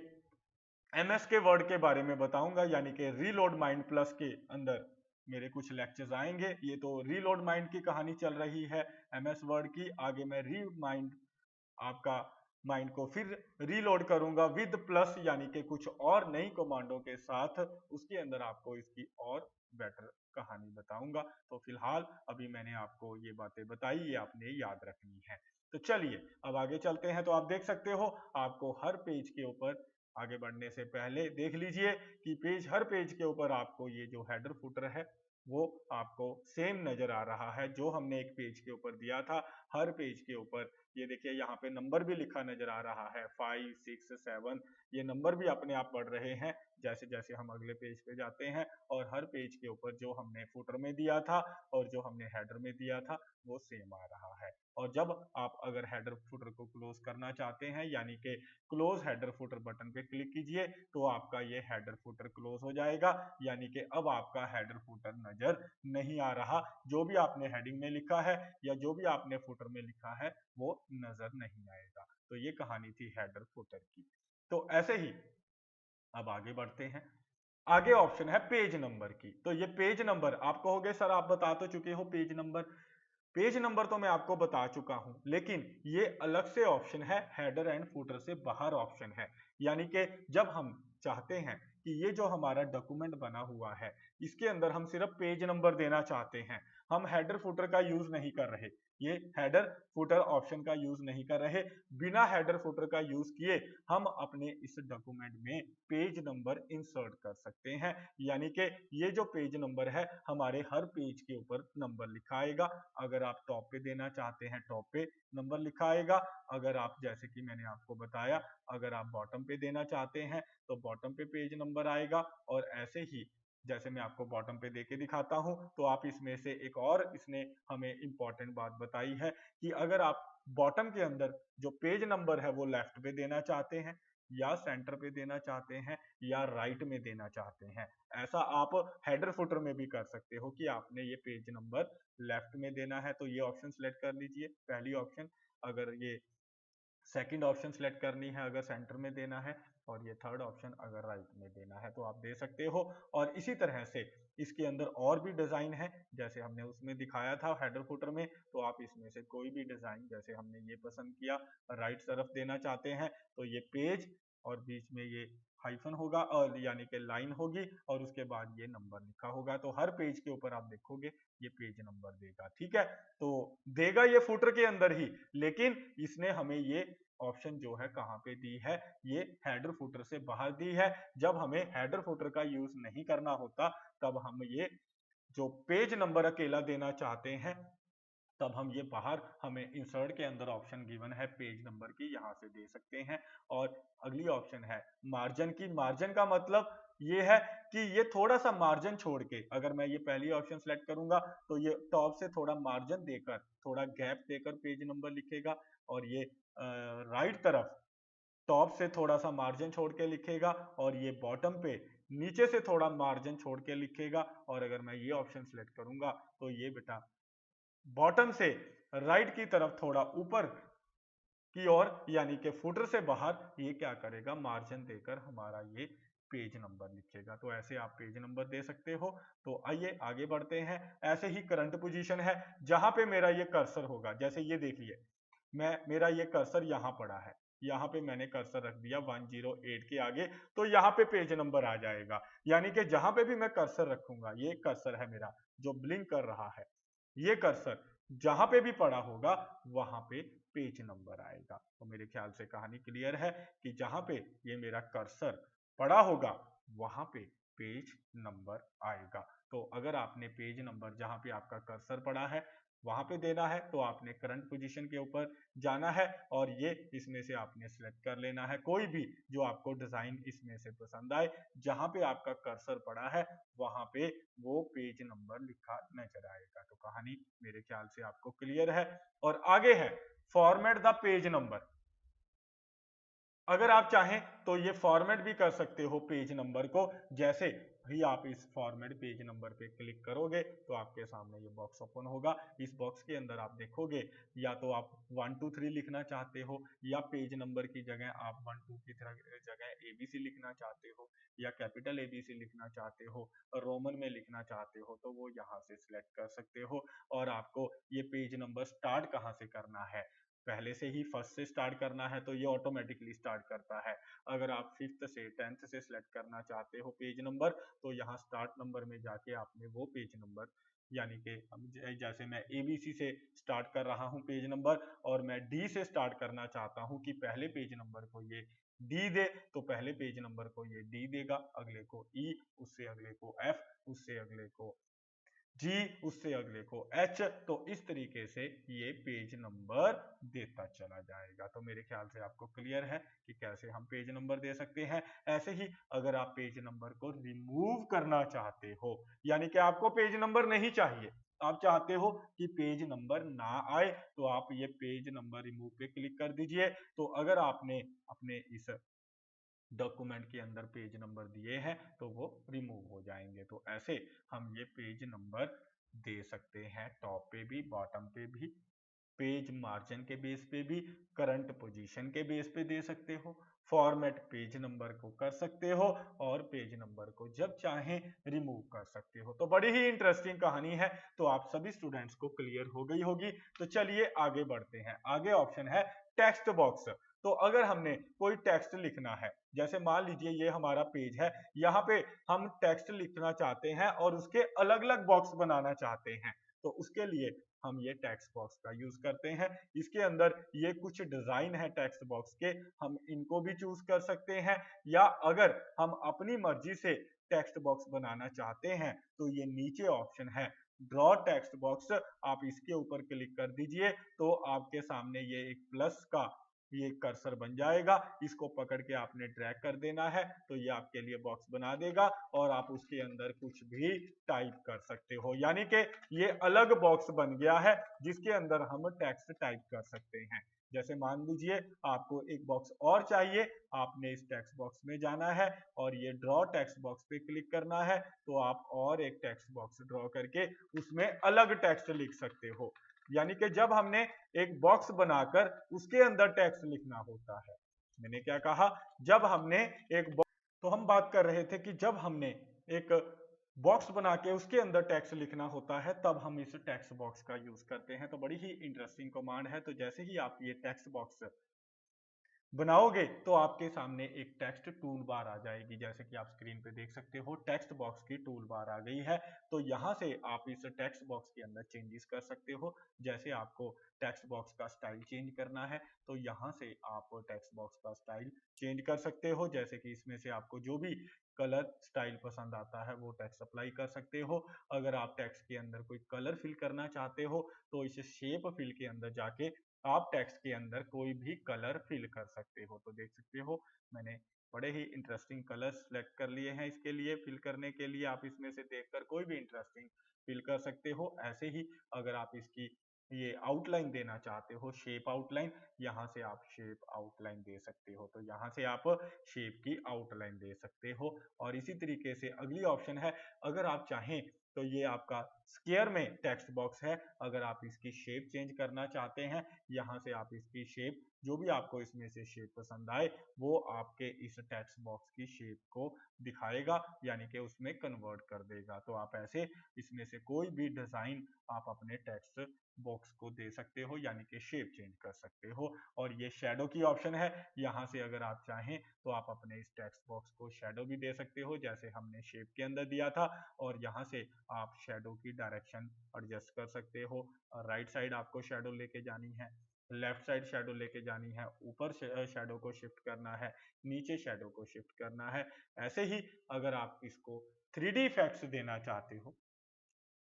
एमएस के वर्ड के बारे में बताऊंगा, यानी कि रीलोड माइंड प्लस के अंदर मेरे कुछ लेक्चर्स आएंगे। ये तो रीलोड माइंड की कहानी चल रही है एमएस वर्ड की, आगे मैं री माइंड आपका माइंड को फिर रीलोड करूंगा विद प्लस, यानी कि कुछ और नई कमांडों के साथ। उसके अंदर आपको इसकी और बेटर कहानी बताऊंगा। तो फिलहाल अभी मैंने आपको ये बातें बताई, ये आपने याद रखनी है। तो चलिए अब आगे चलते हैं। तो आप देख सकते हो आपको हर पेज के ऊपर आगे बढ़ने से पहले देख लीजिए कि हर पेज के ऊपर आपको ये जो हेडर फुटर है वो आपको सेम नजर आ रहा है जो हमने एक पेज के ऊपर दिया था। हर पेज के ऊपर ये देखिए यहाँ पे नंबर भी लिखा नजर आ रहा है 5, 6, 7। ये नंबर भी अपने आप बढ़ रहे हैं जैसे जैसे हम अगले पेज पे जाते हैं, और हर पेज के ऊपर जो हमने फुटर में दिया था और जो हमने हेडर में दिया था वो सेम आ रहा है। और जब आप अगर हेडर फुटर को क्लोज करना चाहते हैं यानी कि क्लोज हेडर फुटर बटन पे क्लिक कीजिए तो आपका ये हेडर फुटर क्लोज हो जाएगा, यानी कि अब आपका हेडर फुटर नजर नहीं आ रहा। जो भी आपने हेडिंग में लिखा है या जो भी आपने फुटर में लिखा है वो नजर नहीं आएगा। तो ये कहानी थी हेडर फुटर की। तो ऐसे ही अब आगे बढ़ते हैं। आगे ऑप्शन है पेज नंबर की। तो ये पेज नंबर आप कहोगे सर आप बता तो चुके हो पेज नंबर। पेज नंबर तो मैं आपको बता चुका हूं, लेकिन ये अलग से ऑप्शन है, हेडर एंड फुटर से बाहर ऑप्शन है। यानी कि जब हम चाहते हैं कि ये जो हमारा डॉक्यूमेंट बना हुआ है इसके अंदर हम सिर्फ पेज नंबर देना चाहते हैं, हम हेडर फुटर का यूज नहीं कर रहे, ये हेडर फुटर ऑप्शन का यूज नहीं कर रहे, बिना हेडर फुटर का यूज किए हम अपने इस डॉक्यूमेंट में पेज नंबर इंसर्ट कर सकते हैं। यानी कि ये जो पेज नंबर है हमारे हर पेज के ऊपर नंबर लिखा आएगा। अगर आप टॉप पे देना चाहते हैं टॉप पे नंबर लिखा आएगा, अगर आप जैसे कि मैंने आपको बताया अगर आप बॉटम पे देना चाहते हैं तो बॉटम पे पेज नंबर आएगा। और ऐसे ही जैसे मैं आपको बॉटम पे देके दिखाता हूं तो आप इसमें से एक और इसने हमें इंपॉर्टेंट बात बताई है कि अगर आप बॉटम के अंदर जो पेज नंबर है वो लेफ्ट पे देना चाहते हैं या सेंटर पे देना चाहते हैं या राइट में देना चाहते हैं, ऐसा आप हेडर फुटर में भी कर सकते हो कि आपने ये पेज नंबर लेफ्ट में देना है तो ये ऑप्शन सेलेक्ट कर लीजिए पहली ऑप्शन। अगर ये सेकंड ऑप्शन सेलेक्ट करनी है अगर सेंटर में देना है, और ये थर्ड ऑप्शन अगर राइट में देना है तो आप दे सकते हो। और इसी तरह से इसके अंदर और भी डिजाइन है जैसे हमने उसमें दिखाया था हेडर फुटर में, तो आप इसमें से कोई भी डिजाइन जैसे हमने ये पसंद किया राइट तरफ देना चाहते हैं तो ये पेज और बीच में ये हाइफन होगा और यानी कि लाइन होगी और उसके बाद ये नंबर लिखा होगा, तो हर पेज के ऊपर आप देखोगे ये पेज नंबर देगा। ठीक है, तो देगा ये फुटर के अंदर ही, लेकिन इसने हमें ये ऑप्शन जो है कहाँ पे दी है, ये हेडर फुटर से बाहर दी है। जब हमें हेडर फुटर का यूज नहीं करना होता तब हम ये जो पेज नंबर अकेला देना चाहते हैं तब हम ये बाहर हमें इंसर्ट के अंदर ऑप्शन गिवन है पेज नंबर की, यहाँ से दे सकते हैं। और अगली ऑप्शन है मार्जिन की। मार्जिन का मतलब ये है कि ये थोड़ा सा मार्जिन छोड़ के, अगर मैं ये पहली ऑप्शन सेलेक्ट करूंगा तो ये टॉप से थोड़ा मार्जिन देकर थोड़ा गैप देकर पेज नंबर लिखेगा, और ये राइट तरफ टॉप से थोड़ा सा मार्जिन छोड़ के लिखेगा, और ये बॉटम पे नीचे से थोड़ा मार्जिन छोड़ के लिखेगा। और अगर मैं ये ऑप्शन सेलेक्ट करूंगा तो ये बेटा बॉटम से राइट की तरफ थोड़ा ऊपर की ओर यानी कि फुटर से बाहर ये क्या करेगा मार्जिन देकर हमारा ये पेज नंबर लिखेगा। तो ऐसे आप पेज नंबर दे सकते हो। तो आइए आगे बढ़ते हैं। ऐसे ही करंट पोजीशन है जहां पे मेरा ये कर्सर होगा, जैसे ये देखिए मैं मेरा ये कर्सर यहाँ पड़ा है, यहाँ पे मैंने कर्सर रख दिया 108 के आगे, तो यहाँ पे पेज नंबर आ जाएगा। यानी कि जहां पे भी मैं कर्सर रखूंगा, ये कर्सर है मेरा जो ब्लिंक कर रहा है, ये कर्सर जहां पे भी पड़ा होगा वहां पे पेज नंबर आएगा। तो मेरे ख्याल से कहानी क्लियर है कि जहां पे ये मेरा कर्सर पड़ा होगा वहां पे पेज नंबर आएगा। तो अगर आपने पेज नंबर जहां पे आपका कर्सर पड़ा है वहां पे देना है तो आपने करंट पोजीशन के ऊपर जाना है और ये इसमें से आपने सिलेक्ट कर लेना है कोई भी जो आपको डिजाइन इसमें से पसंद आए। जहां पे आपका कर्सर पड़ा है वहां पे वो पेज नंबर लिखा नजर आएगा। तो कहानी मेरे ख्याल से आपको क्लियर है। और आगे है फॉर्मेट द पेज नंबर। अगर आप चाहें तो ये फॉर्मेट भी कर सकते हो पेज नंबर को। जैसे ही आप इस फॉर्मेट पेज नंबर पे क्लिक करोगे तो आपके सामने ये बॉक्स ओपन होगा। इस बॉक्स के अंदर आप देखोगे या तो आप 1 2 3 लिखना चाहते हो या पेज नंबर की जगह आप 1 2 की जगह एबीसी लिखना चाहते हो या कैपिटल एबीसी लिखना चाहते हो, रोमन में लिखना चाहते हो तो वो यहाँ से सिलेक्ट कर सकते हो। और आपको ये पेज नंबर स्टार्ट कहाँ से करना है, पहले से ही फर्स्ट से स्टार्ट करना है तो ये ऑटोमेटिकली स्टार्ट करता है। अगर आप फिफ्थ से 10th से सिलेक्ट करना चाहते हो पेज नंबर तो यहाँ स्टार्ट नंबर में जाके आपने वो पेज नंबर यानी कि जैसे मैं एबीसी से स्टार्ट कर रहा हूँ पेज नंबर और मैं डी से स्टार्ट करना चाहता हूँ कि पहले पेज नंबर को ये डी दे, तो पहले पेज नंबर को ये डी देगा, अगले को ई, उससे अगले को एफ, उससे अगले को जी उससे अगले को एच, तो इस तरीके से ये पेज नंबर देता चला जाएगा। तो मेरे ख्याल से आपको क्लियर है कि कैसे हम पेज नंबर दे सकते हैं। ऐसे ही अगर आप पेज नंबर को रिमूव करना चाहते हो, यानी कि आपको पेज नंबर नहीं चाहिए, आप चाहते हो कि पेज नंबर ना आए, तो आप ये पेज नंबर रिमूव पे क्लिक कर दीजिए। तो अगर आपने अपने इस डॉक्यूमेंट के अंदर पेज नंबर दिए हैं तो वो रिमूव हो जाएंगे। तो ऐसे हम ये पेज नंबर दे सकते हैं, टॉप पे भी बॉटम पे भी, पेज मार्जिन के बेस पे भी, करंट पोजीशन के बेस पे दे सकते हो, फॉर्मेट पेज नंबर को कर सकते हो, और पेज नंबर को जब चाहें रिमूव कर सकते हो। तो बड़ी ही इंटरेस्टिंग कहानी है, तो आप सभी स्टूडेंट्स को क्लियर हो गई होगी। तो चलिए आगे बढ़ते हैं। आगे ऑप्शन है टेक्स्ट बॉक्स। तो अगर हमने कोई टेक्स्ट लिखना है, जैसे मान लीजिए ये हमारा पेज है, यहाँ पे हम टेक्स्ट लिखना चाहते हैं और उसके अलग अलग बॉक्स बनाना चाहते हैं, तो उसके लिए हम ये टेक्स्ट बॉक्स का यूज करते हैं। इसके अंदर ये कुछ डिजाइन है टेक्स्ट बॉक्स के, हम इनको भी चूज कर सकते हैं, या अगर हम अपनी मर्जी से टेक्स्ट बॉक्स बनाना चाहते हैं तो ये नीचे ऑप्शन है ड्रॉ टेक्स्ट बॉक्स, आप इसके ऊपर क्लिक कर दीजिए तो आपके सामने ये एक प्लस का ये कर्सर बन जाएगा। इसको पकड़ के आपने ड्रैग कर देना है तो ये आपके लिए बॉक्स बना देगा और आप उसके अंदर कुछ भी टाइप कर सकते हो, यानी कि ये अलग बॉक्स बन गया है जिसके अंदर हम टेक्स्ट टाइप कर सकते हैं। जैसे मान लीजिए आपको एक बॉक्स और चाहिए, आपने इस टेक्स्ट बॉक्स में जाना है और ये ड्रॉ टेक्स्ट बॉक्स पे क्लिक करना है, तो आप और एक टेक्स्ट बॉक्स ड्रॉ करके उसमें अलग टेक्स्ट लिख सकते हो। यानी कि जब हमने एक बॉक्स बनाकर उसके अंदर टेक्स्ट लिखना होता है, मैंने क्या कहा, जब हमने एक बॉक्स, तो हम बात कर रहे थे कि जब हमने एक बॉक्स बना के उसके अंदर टेक्स्ट लिखना होता है तब हम इस टेक्स्ट बॉक्स का यूज करते हैं। तो बड़ी ही इंटरेस्टिंग कमांड है। तो जैसे ही आप ये टेक्स्ट बॉक्स बनाओगे तो आपके सामने एक टेक्स्ट टूल बार आ जाएगी, जैसे कि आप स्क्रीन पे देख सकते हो टेक्स्ट बॉक्स की टूल बार आ गई है। तो यहाँ से आप इस टेक्स्ट बॉक्स के अंदर चेंजेस कर सकते हो। जैसे आपको टेक्स्ट बॉक्स का स्टाइल चेंज करना है तो यहाँ से आप टेक्स्ट बॉक्स का स्टाइल चेंज कर सकते हो, जैसे कि इसमें से आपको जो भी कलर स्टाइल पसंद आता है वो टेक्स्ट अप्लाई कर सकते हो। अगर आप टेक्स्ट के अंदर कोई कलर फिल करना चाहते हो तो इस शेप फिल के अंदर जाके आप टेक्स्ट के अंदर कोई भी कलर फिल कर सकते हो। तो देख सकते हो मैंने बड़े ही इंटरेस्टिंग कलर सेलेक्ट कर लिए हैं इसके लिए फिल करने के लिए। आप इसमें से देखकर कोई भी इंटरेस्टिंग फिल कर सकते हो। ऐसे ही अगर आप इसकी ये आउटलाइन देना चाहते हो, शेप आउटलाइन, यहाँ से आप शेप आउटलाइन दे सकते हो। तो यहाँ से आप शेप की आउटलाइन दे सकते हो। और इसी तरीके से अगली ऑप्शन है, अगर आप चाहें तो ये आपका स्क्वायर में टेक्स्ट बॉक्स है, अगर आप इसकी शेप चेंज करना चाहते हैं, यहाँ से आप इसकी शेप जो भी आपको इसमें से शेप पसंद आए वो आपके इस टेक्स्ट बॉक्स की शेप को दिखाएगा, यानी कि उसमें कन्वर्ट कर देगा। तो आप ऐसे इसमें से कोई भी डिजाइन आप अपने टेक्स्ट बॉक्स को दे सकते हो, यानी कि शेप चेंज कर सकते हो। और ये शेडो की ऑप्शन है, यहाँ से अगर आप चाहें तो आप अपने इस टेक्स्ट बॉक्स को शेडो भी दे सकते हो, जैसे हमने शेप के अंदर दिया था। और यहाँ से आप शेडो की डायरेक्शन एडजस्ट कर सकते हो। राइट साइड आपको शेडो लेके जानी है, लेफ्ट साइड शेडो लेके जानी है, ऊपर शेडो को शिफ्ट करना है, नीचे शेडो को शिफ्ट करना है। ऐसे ही अगर आप इसको 3D इफेक्ट्स देना चाहते हो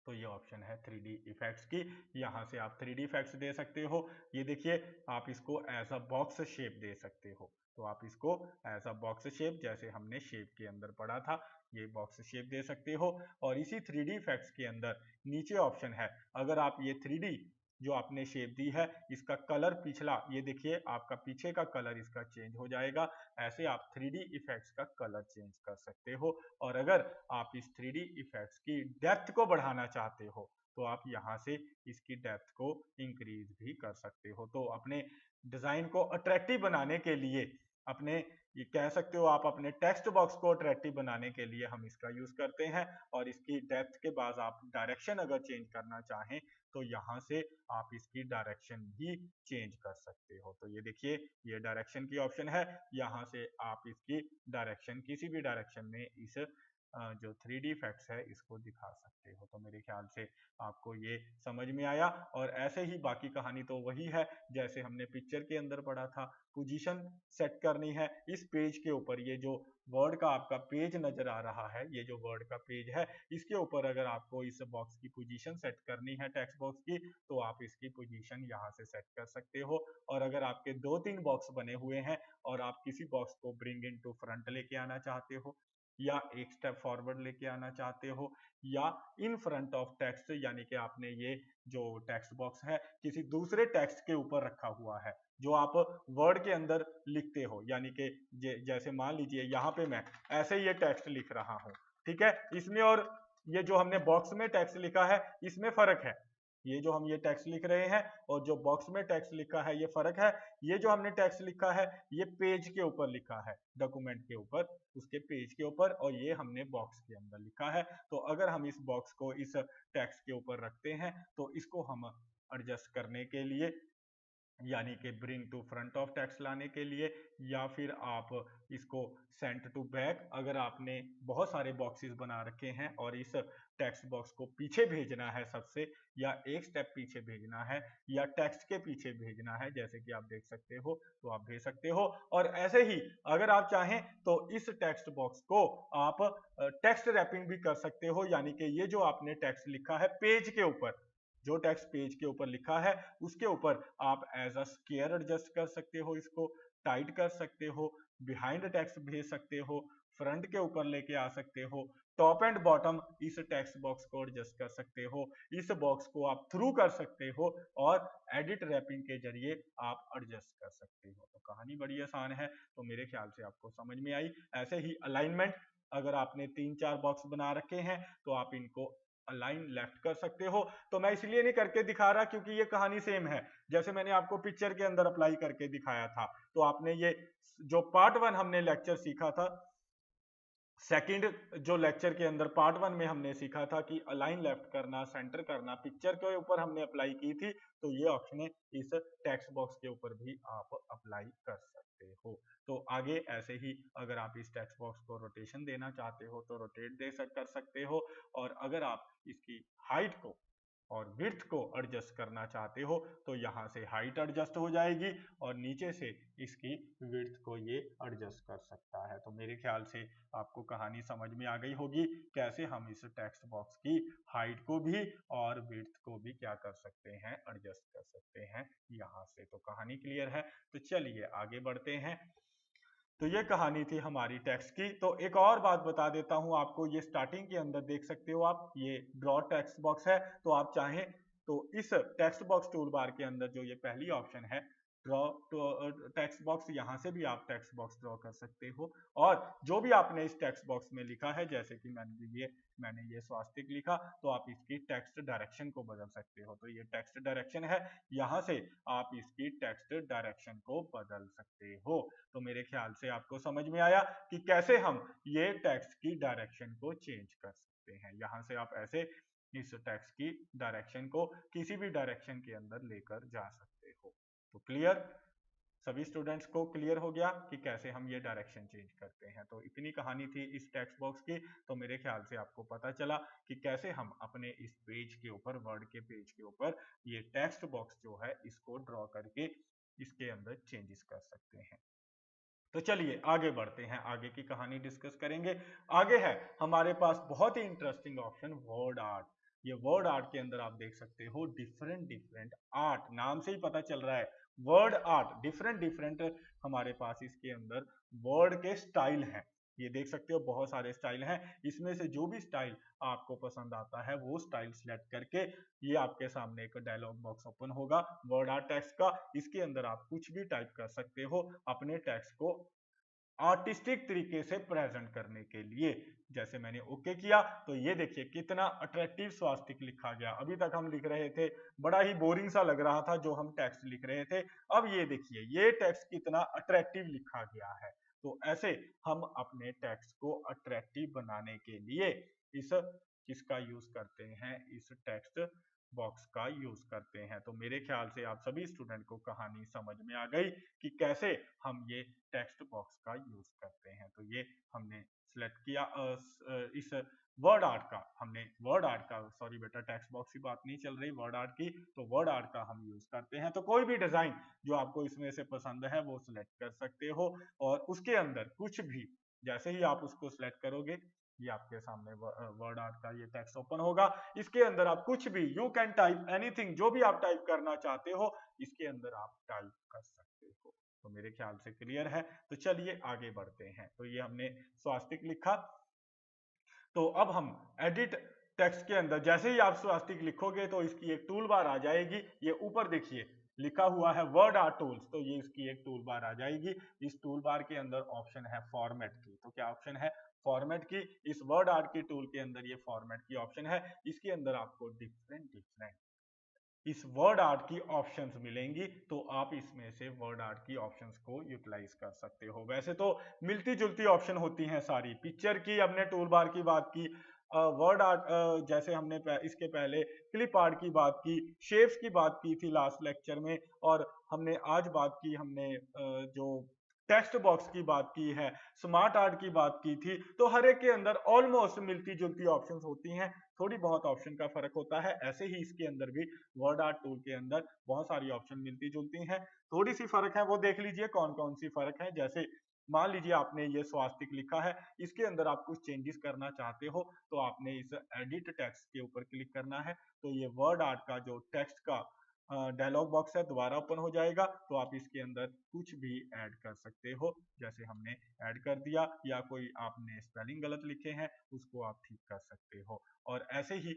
तो ये ऑप्शन है 3D इफेक्ट्स की, यहाँ से आप 3D इफेक्ट्स दे सकते हो। ये देखिए आप इसको एज अ बॉक्स शेप दे सकते हो, तो आप इसको एज अ बॉक्स शेप, जैसे हमने शेप के अंदर पढ़ा था, ये बॉक्स शेप दे सकते हो। और इसी 3D इफेक्ट्स के अंदर नीचे ऑप्शन है, अगर आप ये 3D जो आपने शेप दी है इसका कलर पिछला, ये देखिए आपका पीछे का कलर इसका चेंज हो जाएगा। ऐसे आप 3D इफेक्ट्स का कलर चेंज कर सकते हो। और अगर आप इस 3D इफेक्ट्स की डेप्थ को बढ़ाना चाहते हो तो आप यहाँ से इसकी डेप्थ को इंक्रीज भी कर सकते हो। तो अपने डिजाइन को अट्रैक्टिव बनाने के लिए, अपने ये कह सकते हो आप अपने टेक्स्ट बॉक्स को अट्रैक्टिव बनाने के लिए हम इसका यूज करते हैं। और इसकी डेप्थ के बाद आप डायरेक्शन अगर चेंज करना चाहें तो यहाँ से आप इसकी डायरेक्शन भी चेंज कर सकते हो। तो ये देखिए ये डायरेक्शन की ऑप्शन है, यहाँ से आप इसकी डायरेक्शन किसी भी डायरेक्शन में इस जो 3D इफेक्ट्स है इसको दिखा सकते हो। तो मेरे ख्याल से आपको ये समझ में आया। और ऐसे ही बाकी कहानी तो वही है जैसे हमने पिक्चर के अंदर पढ़ा था। पोजीशन सेट करनी है इस पेज के ऊपर। ये जो वर्ड का आपका पेज नजर आ रहा है, ये जो वर्ड का पेज है, इसके ऊपर अगर आपको इस बॉक्स की पोजीशन सेट करनी है टेक्स्ट बॉक्स की, तो आप इसकी पोजीशन यहाँ से सेट कर सकते हो। और अगर आपके 2-3 बॉक्स बने हुए हैं और आप किसी बॉक्स को ब्रिंग इन टू फ्रंट लेके आना चाहते हो, या एक स्टेप फॉरवर्ड लेके आना चाहते हो, या इन फ्रंट ऑफ टेक्स्ट, यानी कि आपने ये जो टेक्स्ट बॉक्स है किसी दूसरे टेक्स्ट के ऊपर रखा हुआ है जो आप वर्ड के अंदर लिखते हो, यानी कि जैसे मान लीजिए यहाँ पे मैं ऐसे ये टेक्स्ट लिख रहा हूँ, ठीक है। इसमें और ये जो हमने बॉक्स में टेक्स्ट लिखा है इसमें फर्क है। ये जो हम ये टेक्स्ट लिख रहे हैं और जो बॉक्स में टेक्स्ट लिखा है ये फर्क है। ये जो हमने टेक्स्ट लिखा है ये पेज के ऊपर लिखा है, डॉक्यूमेंट के ऊपर, उसके पेज के ऊपर, और ये हमने बॉक्स के अंदर लिखा है। तो अगर हम इस बॉक्स को इस टेक्स्ट के ऊपर रखते हैं तो इसको हम एडजस्ट करने के लिए, यानी कि bring to front of text लाने के लिए, या फिर आप इसको सेंट टू बैक, अगर आपने बहुत सारे बॉक्सेस बना रखे हैं और इस टेक्स्ट बॉक्स को पीछे भेजना है सबसे, या एक स्टेप पीछे भेजना है, या टेक्स्ट के पीछे भेजना है, जैसे कि आप देख सकते हो, तो आप भेज सकते हो। और ऐसे ही अगर आप चाहें तो इस टेक्स्ट बॉक्स को आप टेक्स्ट रैपिंग भी कर सकते हो, यानी कि ये जो आपने टेक्स्ट लिखा है पेज के ऊपर, जो टेक्स्ट पेज के ऊपर लिखा है उसके ऊपर आप एज अ स्क्वायर एडजस्ट कर सकते हो, इसको टाइट कर सकते हो, बिहाइंड टेक्स्ट भेज सकते हो, फ्रंट के ऊपर लेके आ सकते हो, टॉप एंड बॉटम इस टेक्स्ट बॉक्स को एडजस्ट कर सकते हो, इस बॉक्स को आप थ्रू कर सकते हो, और एडिट रैपिंग के जरिए आप एडजस्ट कर सकते हो। तो कहानी बड़ी आसान है, तो मेरे ख्याल से आपको समझ में आई। ऐसे ही अलाइनमेंट, अगर आपने 3-4 बॉक्स बना रखे हैं तो आप इनको अलाइन लेफ्ट कर सकते हो। तो मैं इसलिए नहीं करके दिखा रहा क्योंकि ये कहानी सेम है जैसे मैंने आपको पिक्चर के अंदर अप्लाई करके दिखाया था। तो आपने ये जो पार्ट 1 हमने लेक्चर सीखा था, सेकंड जो लेक्चर के अंदर पार्ट 1 में हमने सीखा था कि अलाइन लेफ्ट करना, सेंटर करना, पिक्चर के ऊपर हमने अप्लाई की थी, तो ये ऑप्शन इस टेक्स्ट बॉक्स के ऊपर भी आप अप्लाई कर सकते हो। तो आगे ऐसे ही अगर आप इस टेक्स्ट बॉक्स को रोटेशन देना चाहते हो तो रोटेट कर सकते हो, और अगर आप इसकी हाइट को और विड्थ को एडजस्ट करना चाहते हो तो यहाँ से हाइट एडजस्ट हो जाएगी और नीचे से इसकी विड्थ को ये एडजस्ट कर सकता है। तो मेरे ख्याल से आपको कहानी समझ में आ गई होगी कैसे हम इस टेक्स्ट बॉक्स की हाइट को भी और विड्थ को भी क्या कर सकते हैं, एडजस्ट कर सकते हैं यहाँ से। तो कहानी क्लियर है। तो चलिए आगे बढ़ते हैं। तो ये कहानी थी हमारी टेक्स्ट की। तो एक और बात बता देता हूं आपको, ये स्टार्टिंग के अंदर देख सकते हो आप, ये ड्रॉ टेक्स्ट बॉक्स है। तो आप चाहें तो इस टेक्स्ट बॉक्स टूल बार के अंदर जो ये पहली ऑप्शन है ड्रॉ टेक्स्ट बॉक्स, यहाँ से भी आप टेक्स्ट बॉक्स ड्रॉ कर सकते हो। और जो भी आपने इस टेक्स्ट बॉक्स में लिखा है, जैसे कि मैंने ये स्वास्तिक लिखा, तो आप इसकी टेक्स्ट डायरेक्शन को बदल सकते हो। तो ये टेक्स्ट डायरेक्शन है, यहाँ से आप इसकी टेक्स्ट डायरेक्शन को बदल सकते हो। तो मेरे ख्याल से आपको समझ में आया कि कैसे हम ये टेक्स्ट की डायरेक्शन को चेंज कर सकते हैं। यहाँ से आप ऐसे इस टेक्स्ट की डायरेक्शन को किसी भी डायरेक्शन के अंदर लेकर जा सकते हो। तो क्लियर, सभी स्टूडेंट्स को क्लियर हो गया कि कैसे हम ये डायरेक्शन चेंज करते हैं। तो इतनी कहानी थी इस टेक्स्ट बॉक्स की। तो मेरे ख्याल से आपको पता चला कि कैसे हम अपने इस पेज के ऊपर, वर्ड के पेज के ऊपर, ये टेक्स्ट बॉक्स जो है इसको ड्रॉ करके इसके अंदर चेंजेस कर सकते हैं। तो चलिए आगे बढ़ते हैं, आगे की कहानी डिस्कस करेंगे। आगे है हमारे पास बहुत ही इंटरेस्टिंग ऑप्शन वर्ड आर्ट। ये वर्ड आर्ट के अंदर आप देख सकते हो डिफरेंट डिफरेंट आर्ट, नाम से ही पता चल रहा है वर्ड आर्ट, डिफरेंट डिफरेंट हमारे पास इसके अंदर वर्ड के स्टाइल हैं। ये देख सकते हो बहुत सारे स्टाइल हैं, इसमें से जो भी स्टाइल आपको पसंद आता है वो स्टाइल सिलेक्ट करके ये आपके सामने एक डायलॉग बॉक्स ओपन होगा वर्ड आर्ट टेक्स्ट का। इसके अंदर आप कुछ भी टाइप कर सकते हो अपने टेक्स्ट को आर्टिस्टिक तरीके से प्रेजेंट करने के लिए। जैसे मैंने ओके किया तो ये देखिए कितना अट्रैक्टिव स्वास्तिक लिखा गया। अभी तक हम लिख रहे थे बड़ा ही बोरिंग सा लग रहा था जो हम टेक्स्ट लिख रहे थे, अब ये देखिए ये टेक्स्ट कितना अट्रैक्टिव लिखा गया है। तो ऐसे हम अपने टेक्स्ट को अट्रैक्टिव बनाने के लिए इस किसका यूज करते हैं, इस टेक्स्ट बॉक्स का यूज करते हैं। तो मेरे ख्याल से आप सभी स्टूडेंट को कहानी समझ में आ गई कि कैसे हम ये टेक्स्ट बॉक्स का यूज करते हैं। तो ये हमने सिलेक्ट किया इस वर्ड आर्ट का, हमने वर्ड आर्ट का, सॉरी बेटा टेक्स्ट बॉक्स की बात नहीं चल रही, वर्ड आर्ट की, तो वर्ड आर्ट का हम यूज करते हैं। तो कोई भी डिजाइन जो आपको इसमें से पसंद है वो सिलेक्ट कर सकते हो और उसके अंदर कुछ भी, जैसे ही आप उसको सिलेक्ट करोगे ये आपके सामने वर्ड आर्ट का ये टेक्स्ट ओपन होगा। इसके अंदर आप कुछ भी, यू कैन टाइप एनीथिंग, जो भी आप टाइप करना चाहते हो इसके अंदर आप टाइप कर सकते हो। तो मेरे ख्याल से क्लियर है। तो चलिए आगे बढ़ते हैं। तो ये हमने स्वास्तिक लिखा। तो अब हम एडिट टेक्स्ट के अंदर जैसे ही आप स्वास्तिक लिखोगे तो इसकी एक टूल बार आ जाएगी। ये ऊपर देखिए लिखा हुआ है वर्ड आर्ट टूल्स, तो ये इसकी एक टूल बार आ जाएगी। इस टूल बार के अंदर ऑप्शन है फॉर्मेट की। तो क्या ऑप्शन है? फॉर्मेट की। इस वर्ड आर्ट की टूल के अंदर ये फॉर्मेट की ऑप्शन है। इसके अंदर आपको डिफरेंट इस वर्ड आर्ट की ऑप्शंस मिलेंगी। तो आप इसमें से वर्ड आर्ट की ऑप्शंस को यूटिलाइज कर सकते हो। वैसे तो मिलती जुलती ऑप्शन होती हैं सारी। पिक्चर की हमने टूल बार की बात की, वर्ड आर्ट जैसे हमने इसके पहले क्लिप आर्ट की बात की, शेप्स की बात की थी लास्ट लेक्चर में, और हमने आज बात की, हमने जो टेक्स्ट बॉक्स की बात की है, स्मार्ट आर्ट की बात की थी। तो हर एक के अंदर ऑलमोस्ट मिलती जुलती ऑप्शंस होती हैं, थोड़ी बहुत ऑप्शन का फर्क होता है। ऐसे ही इसके अंदर भी वर्ड आर्ट टूल के अंदर बहुत सारी ऑप्शन मिलती जुलती हैं, थोड़ी सी फर्क है वो देख लीजिए कौन कौन सी फर्क है। जैसे मान लीजिए आपने ये स्वास्तिक लिखा है, इसके अंदर आप कुछ चेंजेस करना चाहते हो तो आपने इस एडिट टेक्स्ट के ऊपर क्लिक करना है। तो ये वर्ड आर्ट का जो टेक्स्ट का डायलॉग बॉक्स है दोबारा ओपन हो जाएगा। तो आप इसके अंदर कुछ भी ऐड कर सकते हो, जैसे हमने ऐड कर दिया, या कोई आपने स्पेलिंग गलत लिखे हैं उसको आप ठीक कर सकते हो। और ऐसे ही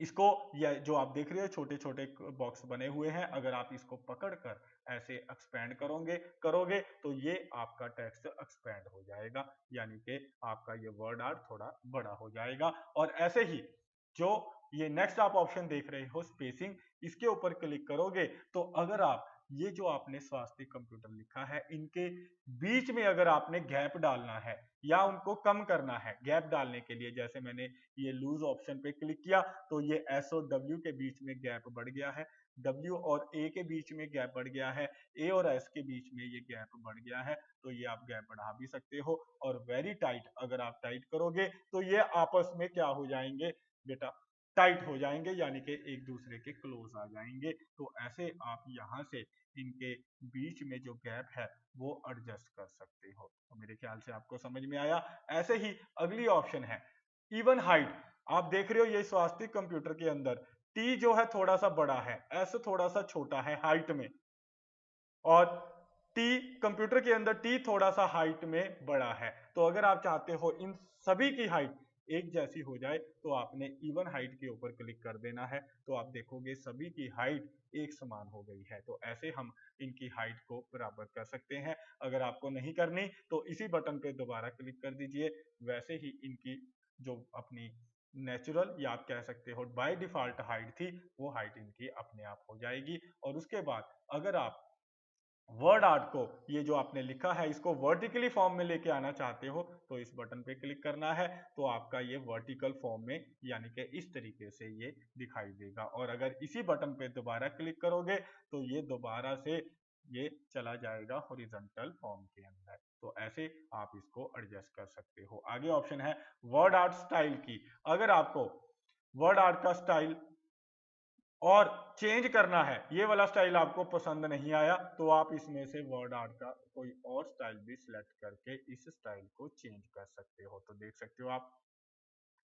इसको, या जो आप देख रहे हो छोटे छोटे बॉक्स बने हुए हैं, अगर आप इसको पकड़कर ऐसे एक्सपेंड करोगे तो ये आपका टेक्स्ट एक्सपेंड हो जाएगा, यानी कि आपका ये वर्ड आर्ट थोड़ा बड़ा हो जाएगा। और ऐसे ही जो ये नेक्स्ट आप ऑप्शन देख रहे हो स्पेसिंग, इसके ऊपर क्लिक करोगे तो अगर आप ये जो आपने स्वास्थ्य कंप्यूटर लिखा है इनके बीच में अगर आपने गैप डालना है या उनको कम करना है, गैप डालने के लिए जैसे मैंने ये लूज ऑप्शन पे क्लिक किया तो ये एस और डब्ल्यू के बीच में गैप बढ़ गया है, डब्ल्यू और ए के बीच में गैप बढ़ गया है, ए और एस के बीच में ये गैप बढ़ गया है। तो ये आप गैप बढ़ा भी सकते हो। और वेरी टाइट अगर आप टाइट करोगे तो ये आपस में क्या हो जाएंगे बेटा, टाइट हो जाएंगे, यानी कि एक दूसरे के क्लोज आ जाएंगे। तो ऐसे आप यहाँ से इनके बीच में जो गैप है वो एडजस्ट कर सकते हो। तो मेरे ख्याल से आपको समझ में आया। ऐसे ही अगली ऑप्शन है इवन हाइट। आप देख रहे हो ये स्वास्तिक कंप्यूटर के अंदर टी जो है थोड़ा सा बड़ा है, एस थोड़ा सा छोटा है हाइट में, और टी कंप्यूटर के अंदर टी थोड़ा सा हाइट में बड़ा है। तो अगर आप चाहते हो इन सभी की हाइट एक जैसी हो जाए तो आपने इवन हाइट के ऊपर क्लिक कर देना है। तो आप देखोगे सभी की हाइट एक समान हो गई है। तो ऐसे हम इनकी हाइट को बराबर कर सकते हैं। अगर आपको नहीं करनी तो इसी बटन पे दोबारा क्लिक कर दीजिए। वैसे ही इनकी जो अपनी नेचुरल या आप कह सकते हो बाय डिफॉल्ट हाइट थी वो हाइट इनकी अपने आप हो जाएगी। और उसके बाद अगर आप वर्ड आर्ट को, ये जो आपने लिखा है इसको वर्टिकली फॉर्म में लेके आना चाहते हो तो इस बटन पे क्लिक करना है। तो आपका ये वर्टिकल फॉर्म में, यानी कि इस तरीके से ये दिखाई देगा। और अगर इसी बटन पे दोबारा क्लिक करोगे तो ये दोबारा से ये चला जाएगा हॉरिजॉन्टल फॉर्म के अंदर। तो ऐसे आप इसको एडजस्ट कर सकते हो। आगे ऑप्शन है वर्ड आर्ट स्टाइल की। अगर आपको वर्ड आर्ट का स्टाइल और चेंज करना है, ये वाला स्टाइल आपको पसंद नहीं आया, तो आप इसमें से वर्ड आर्ट का कोई और स्टाइल भी सिलेक्ट करके इस स्टाइल को चेंज कर सकते हो। तो देख सकते हो आप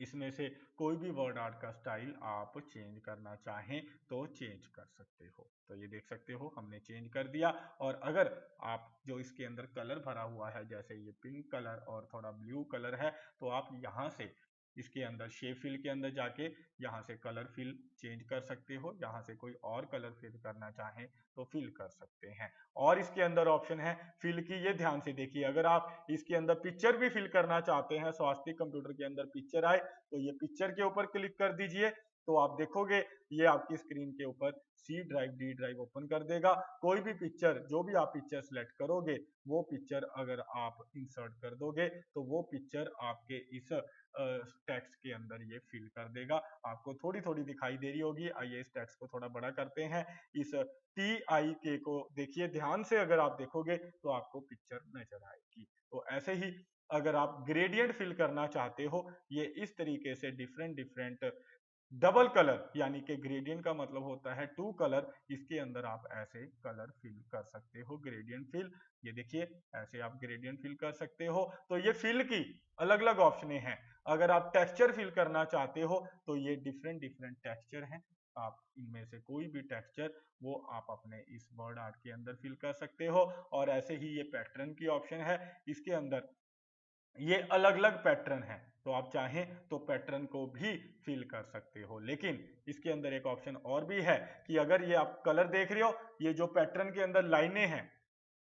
इसमें से कोई भी वर्ड आर्ट का स्टाइल आप चेंज करना चाहें तो चेंज कर सकते हो। तो ये देख सकते हो हमने चेंज कर दिया। और अगर आप जो इसके अंदर कलर भरा हुआ है जैसे ये पिंक कलर और थोड़ा ब्लू कलर है, तो आप यहाँ से इसके अंदर शेप फिल के अंदर जाके यहाँ से कलर फिल चेंज कर सकते हो। यहाँ से कोई और कलर फिल करना चाहें तो फिल कर सकते हैं। और इसके अंदर ऑप्शन है फिल की। ये ध्यान से देखिए, अगर आप इसके अंदर पिक्चर भी फिल करना चाहते हैं, स्वास्थ्य कंप्यूटर के अंदर पिक्चर आए तो ये पिक्चर के ऊपर क्लिक कर दीजिए। तो आप देखोगे ये आपकी स्क्रीन के ऊपर C drive D drive open कर देगा। कोई भी पिक्चर, जो भी आप पिक्चर सिलेक्ट करोगे वो पिक्चर अगर आप इंसर्ट कर दोगे तो वो पिक्चर आपके इस टेक्स्ट के अंदर ये फिल कर देगा। आपको थोड़ी थोड़ी दिखाई दे रही होगी। आइए इस टेक्स्ट को थोड़ा बड़ा करते हैं। इस TIK को देखिए ध्यान से, अगर आप देखोगे तो आपको पिक्चर नजर आएगी। तो ऐसे ही अगर आप ग्रेडियंट फिल करना चाहते हो, ये इस तरीके से डिफरेंट डिफरेंट डबल कलर, यानी कि ग्रेडियंट का मतलब होता है टू कलर, इसके अंदर आप ऐसे कलर फिल कर सकते हो। ग्रेडियंट फिल, ये देखिए ऐसे आप ग्रेडियंट फिल कर सकते हो। तो ये फिल की अलग अलग ऑप्शन हैं। अगर आप टेक्सचर फिल करना चाहते हो तो ये डिफरेंट डिफरेंट टेक्सचर हैं। आप इनमें से कोई भी टेक्सचर वो आप अपने इस वर्ड आर्ट के अंदर फिल कर सकते हो। और ऐसे ही ये पैटर्न की ऑप्शन है, इसके अंदर ये अलग अलग पैटर्न है, तो आप चाहें तो पैटर्न को भी फिल कर सकते हो। लेकिन इसके अंदर एक ऑप्शन और भी है कि अगर ये आप कलर देख रहे हो, ये जो पैटर्न के अंदर लाइनें हैं,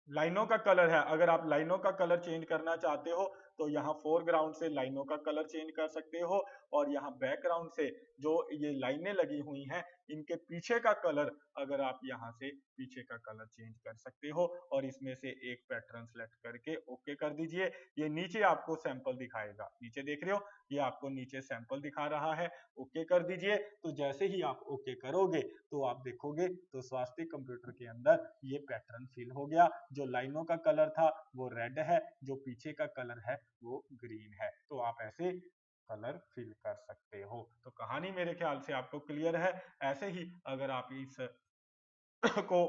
लाइनों का कलर है, अगर आप लाइनों का कलर चेंज करना चाहते हो तो यहाँ फोरग्राउंड से लाइनों का कलर चेंज कर सकते हो, और यहाँ बैकग्राउंड से जो ये लाइनें लगी हुई हैं इनके पीछे का कलर, अगर आप यहाँ से पीछे का कलर चेंज कर सकते हो। और इसमें से एक पैटर्न सेलेक्ट करके ओके कर दीजिए। ये नीचे आपको सैंपल दिखाएगा, नीचे देख रहे हो ये आपको नीचे सैंपल दिखा रहा है। ओके कर दीजिए। तो जैसे ही आप ओके करोगे तो आप देखोगे तो स्वास्थ्य कंप्यूटर के अंदर ये पैटर्न फिल हो गया। जो लाइनों का कलर था वो रेड है, जो पीछे का कलर है वो ग्रीन है। तो आप ऐसे कलर फिल कर सकते हो। तो कहानी मेरे ख्याल से आपको क्लियर है। ऐसे ही अगर आप इस को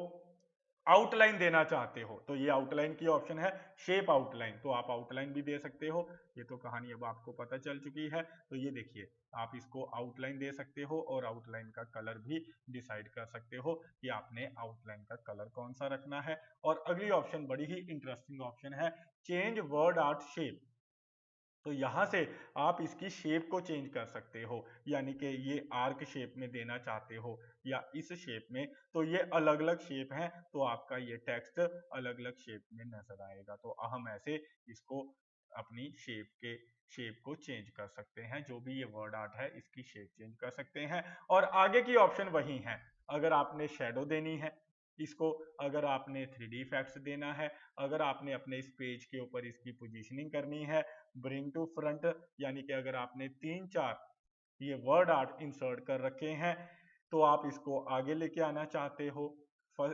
आउटलाइन देना चाहते हो तो ये आउटलाइन की ऑप्शन है, शेप आउटलाइन, तो आप आउटलाइन भी दे सकते हो। ये तो कहानी अब आपको पता चल चुकी है। तो ये देखिए आप इसको आउटलाइन दे सकते हो और आउटलाइन का कलर भी डिसाइड कर सकते हो कि आपने आउटलाइन का कलर कौन सा रखना है। और अगली ऑप्शन बड़ी ही इंटरेस्टिंग ऑप्शन है, चेंज वर्ड आर्ट शेप। तो यहाँ से आप इसकी शेप को चेंज कर सकते हो, यानी कि ये आर्क शेप में देना चाहते हो या इस शेप में, तो ये अलग अलग शेप हैं। तो आपका ये टेक्स्ट अलग अलग शेप में नजर आएगा। तो हम ऐसे इसको अपनी शेप को चेंज कर सकते हैं। जो भी ये वर्ड आर्ट है इसकी शेप चेंज कर सकते हैं। और आगे की ऑप्शन वही है। अगर आपने शेडो देनी है इसको, अगर आपने 3D इफेक्ट्स देना है, अगर आपने अपने इस पेज के ऊपर इसकी पोजीशनिंग करनी है, ब्रिंग टू फ्रंट, यानी कि अगर आपने 3-4 ये वर्ड आर्ट इंसर्ट कर रखे हैं तो आप इसको आगे लेके आना चाहते हो,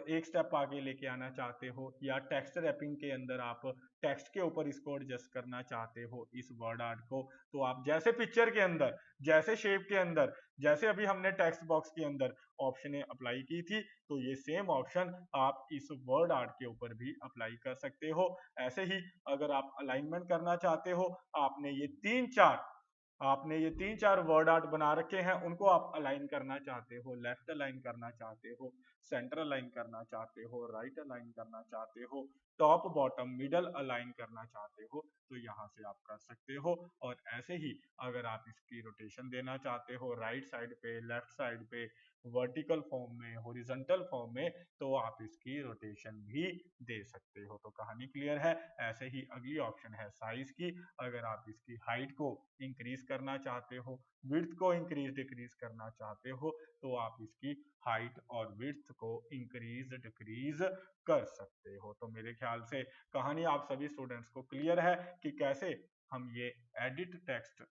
एक स्टेप आगे लेके आना चाहते हो, या टेक्स्ट रैपिंग के अंदर आप टेक्स्ट के ऊपर इसको एडजस्ट करना चाहते हो इस वर्ड आर्ट को, तो आप जैसे पिक्चर के अंदर, जैसे शेप के अंदर, जैसे अभी हमने टेक्स्ट बॉक्स के अंदर ऑप्शनें अप्लाई की थी, तो ये सेम ऑप्शन आप इस वर्ड आर्ट के ऊपर भी अप्लाई कर सकते हो। ऐसे ही अगर आप अलाइनमेंट करना चाहते हो, आपने ये तीन चार वर्ड आर्ट बना रखे हैं, उनको आप अलाइन करना चाहते हो, लेफ्ट अलाइन करना चाहते हो, सेंटर अलाइन करना चाहते हो, राइट अलाइन करना चाहते हो, टॉप बॉटम मिडल अलाइन करना चाहते हो, तो यहाँ से आप कर सकते हो। और ऐसे ही अगर आप इसकी रोटेशन देना चाहते हो राइट साइड पे, लेफ्ट साइड पे, वर्टिकल फॉर्म में, हॉरिजॉन्टल फॉर्म में, तो आप इसकी रोटेशन भी दे सकते हो। तो कहानी क्लियर है। ऐसे ही अगली ऑप्शन है साइज की। अगर आप इसकी हाइट को इंक्रीज करना चाहते हो, विड्थ को इंक्रीज डिक्रीज करना चाहते हो, तो आप इसकी हाइट और विड्थ को इंक्रीज डिक्रीज कर सकते हो। तो मेरे ख्याल से कहानी आप सभी स्टूडेंट्स को क्लियर है कि कैसे हम ये एडिट टेक्स्ट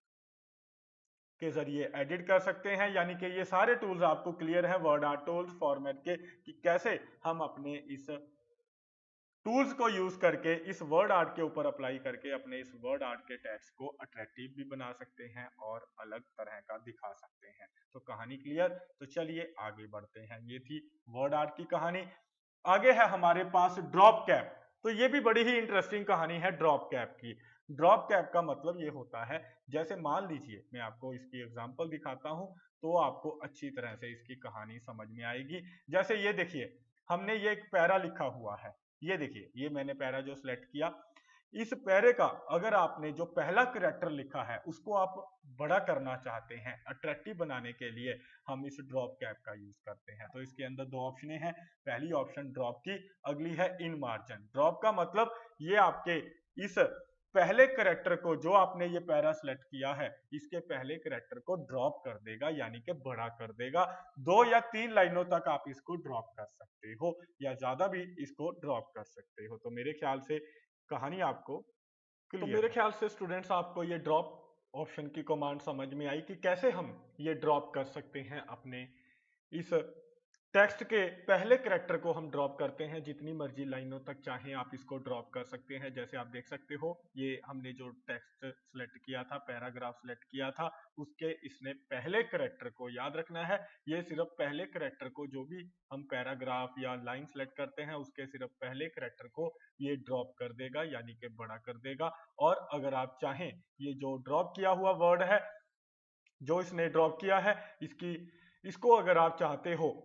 के जरिए एडिट कर सकते हैं। यानी कि ये सारे टूल्स आपको क्लियर है वर्ड आर्ट टूल्स फॉर्मेट के, कि कैसे हम अपने इस टूल्स को यूज करके इस वर्ड आर्ट के ऊपर अप्लाई करके अपने इस वर्ड आर्ट के टेक्स्ट को अट्रैक्टिव भी बना सकते हैं और अलग तरह का दिखा सकते हैं। तो कहानी क्लियर। तो चलिए आगे बढ़ते हैं। ये थी वर्ड आर्ट की कहानी। आगे है हमारे पास ड्रॉप कैप। तो ये भी बड़ी ही इंटरेस्टिंग कहानी है ड्रॉप कैप की। ड्रॉप कैप का मतलब ये होता है, जैसे मान लीजिए मैं आपको इसकी एग्जांपल दिखाता हूं तो आपको अच्छी तरह से इसकी कहानी समझ में आएगी। जैसे ये देखिए, हमने ये एक पैरा लिखा हुआ है, ये देखिए ये मैंने पैरा जो सिलेक्ट किया, इस पैरे का अगर आपने जो पहला कैरेक्टर लिखा है उसको आप बड़ा करना चाहते हैं, अट्रैक्टिव बनाने के लिए हम इस ड्रॉप कैप का यूज करते हैं। तो इसके अंदर दो ऑप्शन हैं, पहली ऑप्शन ड्रॉप की, अगली है इन मार्जिन। ड्रॉप का मतलब ये आपके इस पहले कैरेक्टर को, जो आपने ये पैरा सेलेक्ट किया है, इसके पहले कैरेक्टर को ड्रॉप कर देगा, यानी कि बड़ा कर देगा। 2 या 3 लाइनों तक आप इसको ड्रॉप कर सकते हो या ज्यादा भी इसको ड्रॉप कर सकते हो। तो मेरे ख्याल से कहानी आपको क्लियर है। तो मेरे ख्याल से स्टूडेंट्स आपको ये ड्रॉप ऑप्शन की कमांड समझ में आई कि कैसे हम ये ड्रॉप कर सकते हैं अपने इस टेक्स्ट के पहले करैक्टर को हम ड्रॉप करते हैं, जितनी मर्जी लाइनों तक चाहें आप इसको ड्रॉप कर सकते हैं। जैसे आप देख सकते हो ये हमने जो टेक्स्ट सिलेक्ट किया था, पैराग्राफ सिलेक्ट किया था, उसके इसने पहले करैक्टर को याद रखना है। ये सिर्फ पहले करैक्टर को, जो भी हम पैराग्राफ या लाइन सिलेक्ट करते हैं उसके सिर्फ पहले करैक्टर को ये ड्रॉप कर देगा, यानी कि बड़ा कर देगा। और अगर आप चाहें ये जो ड्रॉप किया हुआ वर्ड है, जो इसने ड्रॉप किया है, इसको अगर आप चाहते हो,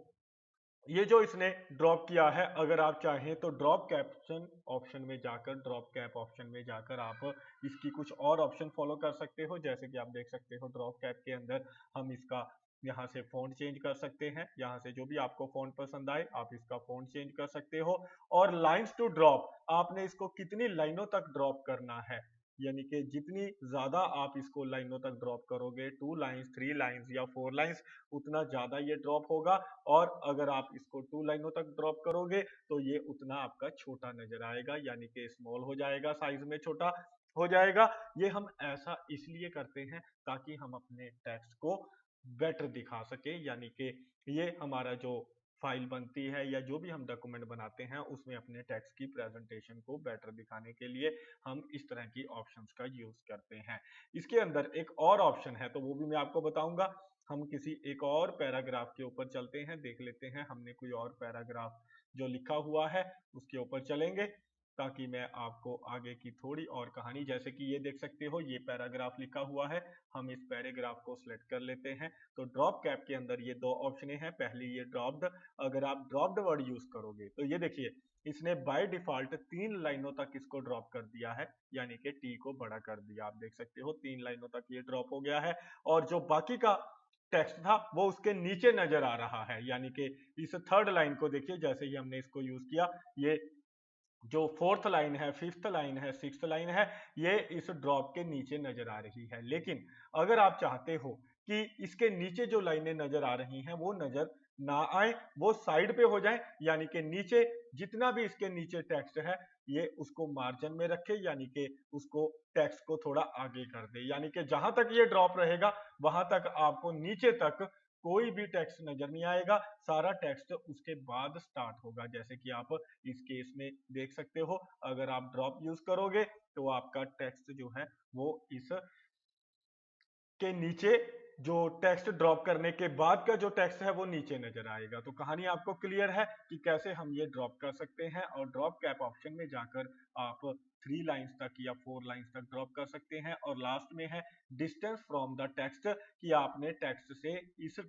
ये जो इसने ड्रॉप किया है, अगर आप चाहें तो ड्रॉप कैप्शन ऑप्शन में जाकर, ड्रॉप कैप ऑप्शन में जाकर आप इसकी कुछ और ऑप्शन फॉलो कर सकते हो। जैसे कि आप देख सकते हो ड्रॉप कैप के अंदर हम इसका यहाँ से फॉन्ट चेंज कर सकते हैं। यहाँ से जो भी आपको फॉन्ट पसंद आए आप इसका फॉन्ट चेंज कर सकते हो। और लाइंस टू ड्रॉप, आपने इसको कितनी लाइनों तक ड्रॉप करना है, यानी कि जितनी ज्यादा आप इसको लाइनों तक ड्रॉप करोगे, 2 लाइंस, 3 लाइंस या 4 लाइंस, उतना ज्यादा ये ड्रॉप होगा। और अगर आप इसको 2 लाइनों तक ड्रॉप करोगे तो ये उतना आपका छोटा नजर आएगा, यानी कि स्मॉल हो जाएगा, साइज में छोटा हो जाएगा। ये हम ऐसा इसलिए करते हैं ताकि हम अपने टेक्स्ट को बेटर दिखा सके, यानी कि ये हमारा जो फाइल बनती है या जो भी हम डॉक्यूमेंट बनाते हैं उसमें अपने टेक्स्ट की प्रेजेंटेशन को बेटर दिखाने के लिए हम इस तरह की ऑप्शंस का यूज करते हैं। इसके अंदर एक और ऑप्शन है, तो वो भी मैं आपको बताऊंगा। हम किसी एक और पैराग्राफ के ऊपर चलते हैं, देख लेते हैं हमने कोई और पैराग्राफ जो लिखा हुआ है उसके ऊपर चलेंगे, ताकि मैं आपको आगे की थोड़ी और कहानी, जैसे कि ये देख सकते हो ये पैराग्राफ लिखा हुआ है, हम इस पैराग्राफ को सिलेक्ट कर लेते हैं। तो ड्रॉप कैप के अंदर ये दो ऑप्शन हैं, पहली ये ड्रॉप्ड, अगर आप ड्रॉप्ड वर्ड यूज करोगे तो ये देखिए इसने बाय डिफॉल्ट 3 लाइनों तक इसको ड्रॉप कर दिया है, यानी कि टी को बड़ा कर दिया। आप देख सकते हो 3 लाइनों तक ये ड्रॉप हो गया है, और जो बाकी का टेक्स्ट था वो उसके नीचे नजर आ रहा है, यानी कि इस थर्ड लाइन को देखिए, जैसे ही हमने इसको यूज किया, ये जो फोर्थ लाइन है, फिफ्थ लाइन है, सिक्स्थ लाइन है, ये इस ड्रॉप के नीचे नजर आ रही है। लेकिन अगर आप चाहते हो कि इसके नीचे जो लाइनें नजर आ रही हैं वो नजर ना आए, वो साइड पे हो जाए, यानी कि नीचे जितना भी इसके नीचे टेक्स्ट है ये उसको मार्जिन में रखे, यानी कि उसको टेक्स्ट को थोड़ा आगे कर दे, यानी कि जहां तक ये ड्रॉप रहेगा वहां तक आपको नीचे तक कोई भी टेक्स्ट नजर नहीं आएगा, सारा टेक्स्ट उसके बाद स्टार्ट होगा। जैसे कि आप इस केस में देख सकते हो, अगर आप ड्रॉप यूज करोगे तो आपका टेक्स्ट जो है वो इस के नीचे, जो टेक्स्ट ड्रॉप करने के बाद का जो टेक्स्ट है वो नीचे नजर आएगा। तो कहानी आपको क्लियर है कि कैसे हम ये ड्रॉप कर सकते हैं, और ड्रॉप कैप ऑप्शन में जाकर आप 3 लाइंस तक या 4 लाइंस तक ड्रॉप कर सकते हैं। और लास्ट में है डिस्टेंस फ्रॉम द टेक्स्ट, कि आपने टेक्स्ट से इस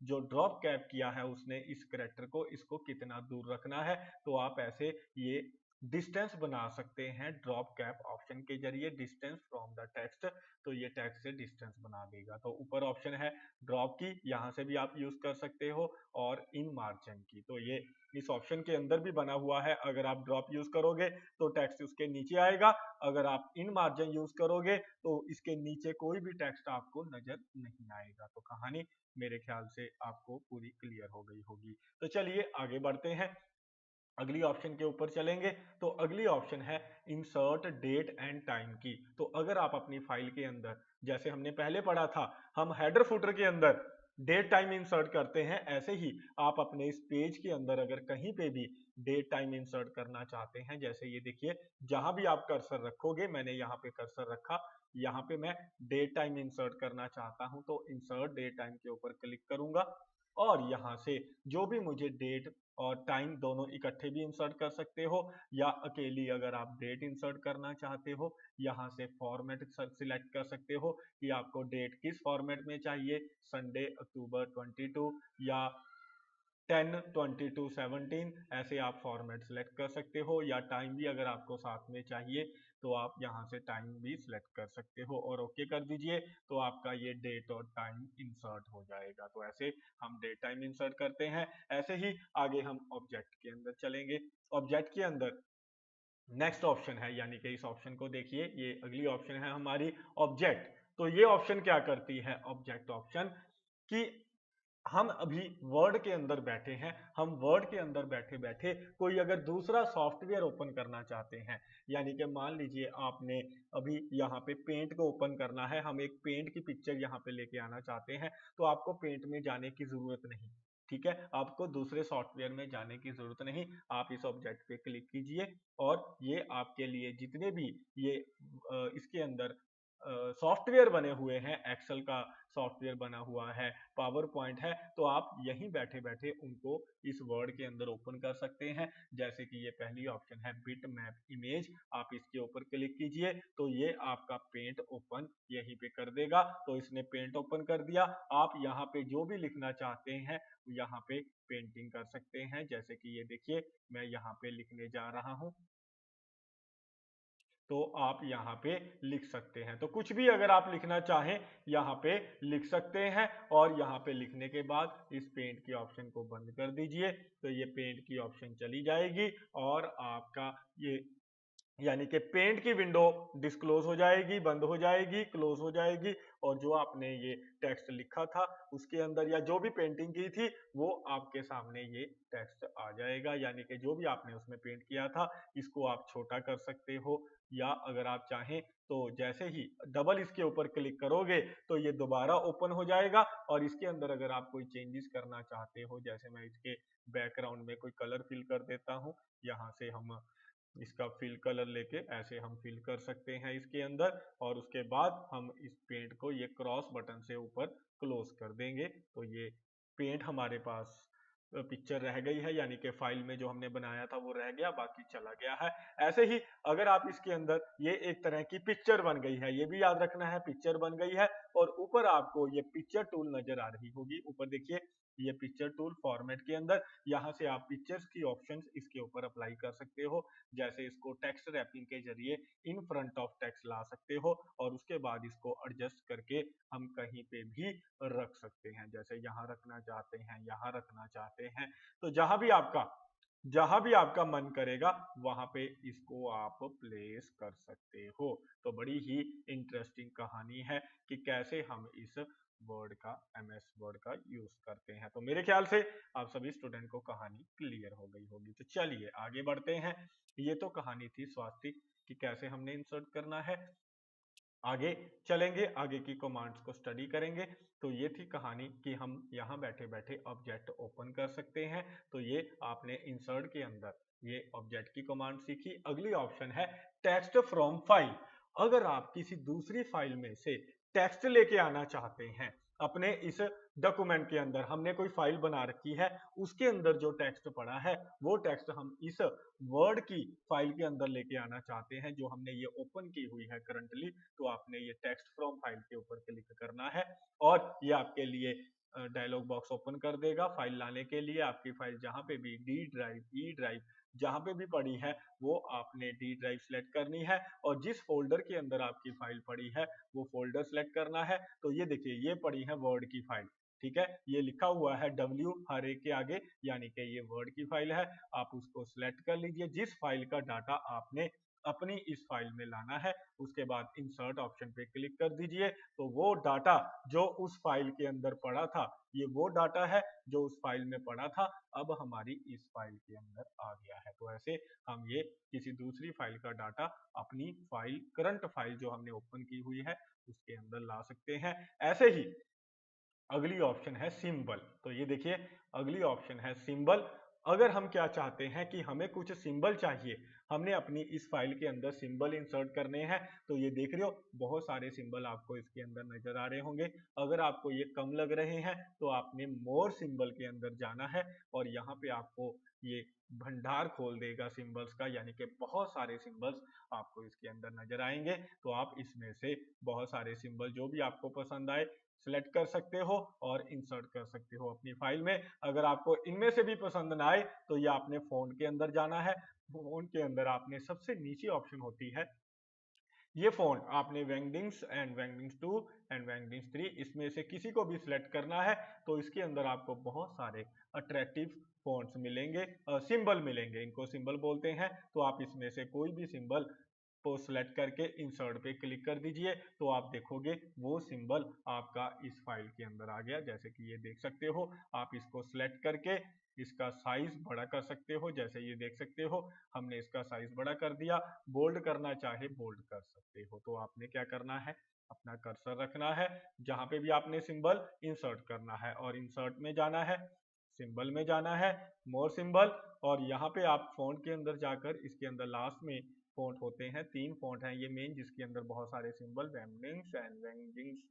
जो ड्रॉप कैप किया है उसने इस करेक्टर को, इसको कितना दूर रखना है। तो आप ऐसे ये डिस्टेंस बना सकते हैं ड्रॉप कैप ऑप्शन के जरिए, डिस्टेंस फ्रॉम द टेक्स्ट, तो ये टेक्स्ट से डिस्टेंस बना देगा। तो ऊपर ऑप्शन है ड्रॉप की, यहाँ से भी आप यूज कर सकते हो, और इन मार्जिन की, तो ये इस ऑप्शन के अंदर भी बना हुआ है। अगर आप ड्रॉप यूज करोगे तो टेक्स्ट उसके नीचे आएगा, अगर आप इन मार्जिन यूज करोगे तो इसके नीचे कोई भी टेक्स्ट आपको नजर नहीं आएगा। तो कहानी मेरे ख्याल से आपको पूरी क्लियर हो गई होगी। तो चलिए आगे बढ़ते हैं, अगली ऑप्शन के ऊपर चलेंगे। तो अगली ऑप्शन है इंसर्ट डेट एंड टाइम की। तो अगर आप अपनी फाइल के अंदर, जैसे हमने पहले पढ़ा था, हम हेडर फुटर के अंदर डेट टाइम इंसर्ट करते हैं, ऐसे ही आप अपने इस पेज के अंदर अगर कहीं पे भी डेट टाइम इंसर्ट करना चाहते हैं, जैसे ये देखिए जहां भी आप कर्सर रखोगे, मैंने यहाँ पे कर्सर रखा, यहाँ पे मैं डेट टाइम इंसर्ट करना चाहता हूं, तो इंसर्ट डेट टाइम के ऊपर क्लिक करूंगा, और यहाँ से जो भी मुझे डेट और टाइम दोनों इकट्ठे भी इंसर्ट कर सकते हो, या अकेली अगर आप डेट इंसर्ट करना चाहते हो, यहाँ से फॉर्मेट सिलेक्ट कर सकते हो कि आपको डेट किस फॉर्मेट में चाहिए, संडे अक्टूबर 22 या 10/22/17, ऐसे आप फॉर्मेट सिलेक्ट कर सकते हो। या टाइम भी अगर आपको साथ में चाहिए तो आप यहाँ से टाइम भी सिलेक्ट कर सकते हो, और ओके कर दीजिए, तो आपका ये डेट और टाइम इंसर्ट हो जाएगा। तो ऐसे हम डेट टाइम इंसर्ट करते हैं। ऐसे ही आगे हम ऑब्जेक्ट के अंदर चलेंगे। ऑब्जेक्ट के अंदर नेक्स्ट ऑप्शन है, यानी कि इस ऑप्शन को देखिए, ये अगली ऑप्शन है हमारी ऑब्जेक्ट। तो ये ऑप्शन क्या करती है, ऑब्जेक्ट ऑप्शन, कि हम अभी वर्ड के अंदर बैठे हैं, हम वर्ड के अंदर बैठे बैठे कोई अगर दूसरा सॉफ्टवेयर ओपन करना चाहते हैं, यानी कि मान लीजिए आपने अभी यहाँ पे पेंट को ओपन करना है, हम एक पेंट की पिक्चर यहाँ पे लेके आना चाहते हैं, तो आपको पेंट में जाने की जरूरत नहीं, ठीक है, आपको दूसरे सॉफ्टवेयर में जाने की जरूरत नहीं, आप इस ऑब्जेक्ट पे क्लिक कीजिए और ये आपके लिए जितने भी ये इसके अंदर सॉफ्टवेयर बने हुए हैं, एक्सेल का सॉफ्टवेयर बना हुआ है, पावर पॉइंट है, तो आप यहीं बैठे बैठे उनको इस वर्ड के अंदर ओपन कर सकते हैं। जैसे कि ये पहली ऑप्शन है बिट मैप इमेज, आप इसके ऊपर क्लिक कीजिए तो ये आपका पेंट ओपन यहीं पे कर देगा। तो इसने पेंट ओपन कर दिया, आप यहाँ पे जो भी लिखना चाहते हैं यहाँ पे पेंटिंग कर सकते हैं। जैसे कि ये देखिए मैं यहाँ पे लिखने जा रहा हूँ, तो आप यहाँ पे लिख सकते हैं। तो कुछ भी अगर आप लिखना चाहें यहाँ पे लिख सकते हैं, और यहाँ पे लिखने के बाद इस पेंट की ऑप्शन को बंद कर दीजिए तो ये पेंट की ऑप्शन चली जाएगी और आपका ये यानी कि पेंट की विंडो डिस्क्लोज हो जाएगी, बंद हो जाएगी, क्लोज हो जाएगी, और जो आपने ये टेक्स्ट लिखा था उसके अंदर या जो भी पेंटिंग की थी वो आपके सामने ये टेक्स्ट आ जाएगा। यानी कि जो भी आपने उसमें पेंट किया था इसको आप छोटा कर सकते हो, या अगर आप चाहें तो जैसे ही डबल इसके ऊपर क्लिक करोगे तो ये दोबारा ओपन हो जाएगा। और इसके अंदर अगर आप कोई चेंजेस करना चाहते हो, जैसे मैं इसके बैकग्राउंड में कोई कलर फिल कर देता हूँ, यहाँ से हम इसका फिल कलर लेके ऐसे हम फिल कर सकते हैं इसके अंदर, और उसके बाद हम इस पेंट को ये क्रॉस बटन से ऊपर क्लोज कर देंगे तो ये पेंट हमारे पास पिक्चर रह गई है, यानी कि फाइल में जो हमने बनाया था वो रह गया, बाकी चला गया है। ऐसे ही अगर आप इसके अंदर ये एक तरह की पिक्चर बन गई है, ये भी याद रखना है पिक्चर बन गई है, और ऊपर आपको ये पिक्चर टूल नजर आ रही होगी, ऊपर देखिए ये पिक्चर टूल फॉर्मेट के अंदर, यहाँ से आप पिक्चर्स की ऑप्शंस इसके ऊपर अप्लाई कर सकते हो। जैसे इसको टेक्स्ट रैपिंग के जरिए इन फ्रंट ऑफ टेक्स्ट ला सकते हो, और उसके बाद इसको एडजस्ट करके हम कहीं पे भी रख सकते हैं, जैसे यहाँ रखना चाहते हैं, यहाँ रखना चाहते हैं, तो जहां भी आपका मन करेगा वहां पे इसको आप प्लेस कर सकते हो। तो बड़ी ही इंटरेस्टिंग कहानी है कि कैसे हम इस वर्ड का एमएस वर्ड का यूज करते हैं। तो मेरे ख्याल से आप सभी स्टूडेंट को कहानी क्लियर हो गई होगी। तो चलिए आगे बढ़ते हैं। ये तो कहानी थी स्वास्तिक कि कैसे हमने इंसर्ट करना है, आगे चलेंगे, आगे की कमांड्स को स्टडी करेंगे। तो ये थी कहानी कि हम यहाँ बैठे बैठे ऑब्जेक्ट ओपन कर सकते हैं। तो ये आपने इंसर्ट के अंदर ये ऑब्जेक्ट की कमांड सीखी। अगली ऑप्शन है टेक्स्ट फ्रॉम फाइल। अगर आप किसी दूसरी फाइल में से टेक्स्ट लेके आना चाहते हैं, अपने इस डॉक्यूमेंट के अंदर हमने कोई फाइल बना रखी है, उसके अंदर जो टेक्स्ट पड़ा है वो टेक्स्ट हम इस वर्ड की फाइल के अंदर लेके आना चाहते हैं जो हमने ये ओपन की हुई है करंटली, तो आपने ये टेक्स्ट फ्रॉम फाइल के ऊपर क्लिक करना है और ये आपके लिए डायलॉग बॉक्स ओपन कर देगा। फाइल लाने के लिए आपकी फाइल जहां पे भी डी ड्राइव, ई ड्राइव जहां पे भी पड़ी है वो आपने डी ड्राइव सेलेक्ट करनी है, और जिस फोल्डर के अंदर आपकी फाइल पड़ी है वो फोल्डर सेलेक्ट करना है। तो ये देखिए ये पड़ी है वर्ड की फाइल, ठीक है, ये लिखा हुआ है W हर एक के आगे, यानी कि ये वर्ड की फाइल है। आप उसको सिलेक्ट कर लीजिए, जिस फाइल का डाटा आपने अपनी इस फाइल में लाना है, उसके बाद इंसर्ट ऑप्शन पे क्लिक कर दीजिए। तो वो डाटा जो उस फाइल के अंदर पड़ा था, ये वो डाटा है जो उस फाइल में पड़ा था, अब हमारी इस फाइल के अंदर आ गया है। तो ऐसे हम ये किसी दूसरी फाइल का डाटा अपनी फाइल, करंट फाइल जो हमने ओपन की हुई है उसके अंदर ला सकते हैं। ऐसे ही अगली ऑप्शन है सिंबल। तो ये देखिए अगली ऑप्शन है सिंबल। अगर हम क्या चाहते हैं कि हमें कुछ सिंबल चाहिए, हमने अपनी इस फाइल के अंदर सिंबल इंसर्ट करने हैं, तो ये देख रहे हो बहुत सारे सिंबल आपको इसके अंदर नजर आ रहे होंगे। अगर आपको ये कम लग रहे हैं तो आपने मोर सिंबल के अंदर जाना है, और यहाँ पे आपको ये भंडार खोल देगा सिंबल्स का, यानी कि बहुत सारे सिंबल्स आपको इसके अंदर नजर आएंगे। तो आप इसमें से बहुत सारे सिंबल जो भी आपको पसंद आए सिलेक्ट कर सकते हो और इंसर्ट कर सकते हो अपनी फाइल में। अगर आपको इनमें से भी पसंद ना आए तो ये आपने फोन के अंदर जाना है, फोन के अंदर आपने सबसे नीचे ऑप्शन होती है ये फोन, आपने वेंगडिंग्स एंड वेंगडिंग्स 2 एंड वेंगडिंग्स 3 इसमें से किसी को भी सिलेक्ट करना है। तो इसके अंदर आपको बहुत सारे अट्रैक्टिव फोन्ट्स मिलेंगे, सिंबल मिलेंगे, इनको सिंबल बोलते हैं। तो आप इसमें से कोई भी सिंबल को सिलेक्ट करके इंसर्ट पे क्लिक कर दीजिए तो आप देखोगे वो सिंबल आपका इस फाइल के अंदर आ गया। जैसे कि ये देख सकते हो, आप इसको सिलेक्ट करके इसका साइज बड़ा कर सकते हो। जैसे ये देख सकते हो, हमने इसका साइज बड़ा कर दिया। बोल्ड करना चाहे बोल्ड कर सकते हो। तो आपने क्या करना है, अपना कर्सर रखना है जहां पे भी आपने सिंबल इंसर्ट करना है और इंसर्ट में जाना है, सिंबल में जाना है, मोर सिंबल, और यहाँ पे आप फॉन्ट के अंदर जाकर इसके अंदर लास्ट में फॉन्ट होते हैं, 3 फॉन्ट हैं ये मेन, जिसके अंदर बहुत सारे सिंबल वेमनिंग्स एंड वेंगिंग्स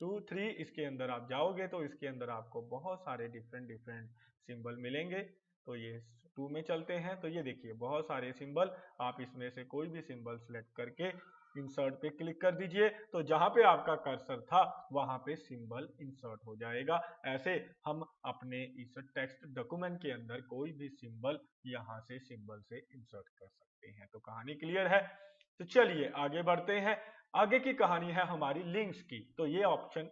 2 3, इसके अंदर आप जाओगे तो इसके अंदर आपको बहुत सारे डिफरेंट सिंबल मिलेंगे। तो ये 2 में चलते हैं। तो ये देखिए बहुत सारे सिंबल, आप इसमें से कोई भी सिंबल सिलेक्ट करके इंसर्ट पे क्लिक कर दीजिए तो जहां पे आपका कर्सर था वहां पे सिंबल इंसर्ट हो जाएगा। ऐसे हम अपने इस टेक्स्ट डॉक्यूमेंट के अंदर कोई भी सिंबल यहां से सिंबल से इंसर्ट कर सकते हैं। तो कहानी क्लियर है। तो चलिए आगे बढ़ते हैं। आगे की कहानी है हमारी लिंक्स की। तो ये ऑप्शन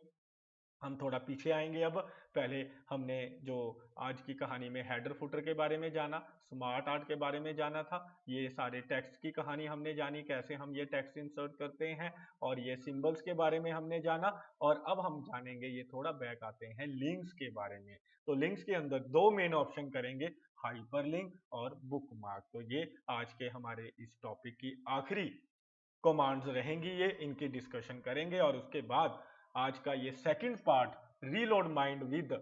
हम थोड़ा पीछे आएंगे। अब पहले हमने जो आज की कहानी में हेडर फुटर के बारे में जाना, स्मार्ट आर्ट के बारे में जाना था, ये सारे टेक्स्ट की कहानी हमने जानी, कैसे हम ये टेक्स्ट इंसर्ट करते हैं, और ये सिंबल्स के बारे में हमने जाना। और अब हम जानेंगे, ये थोड़ा बैक आते हैं लिंक्स के बारे में। तो लिंक्स के अंदर 2 मेन ऑप्शन करेंगे, हाइपरलिंक और बुकमार्क। तो ये आज के हमारे इस टॉपिक की आखिरी कमांड्स रहेंगी, ये इनकी डिस्कशन करेंगे। और उसके बाद आज का ये second part, reload mind with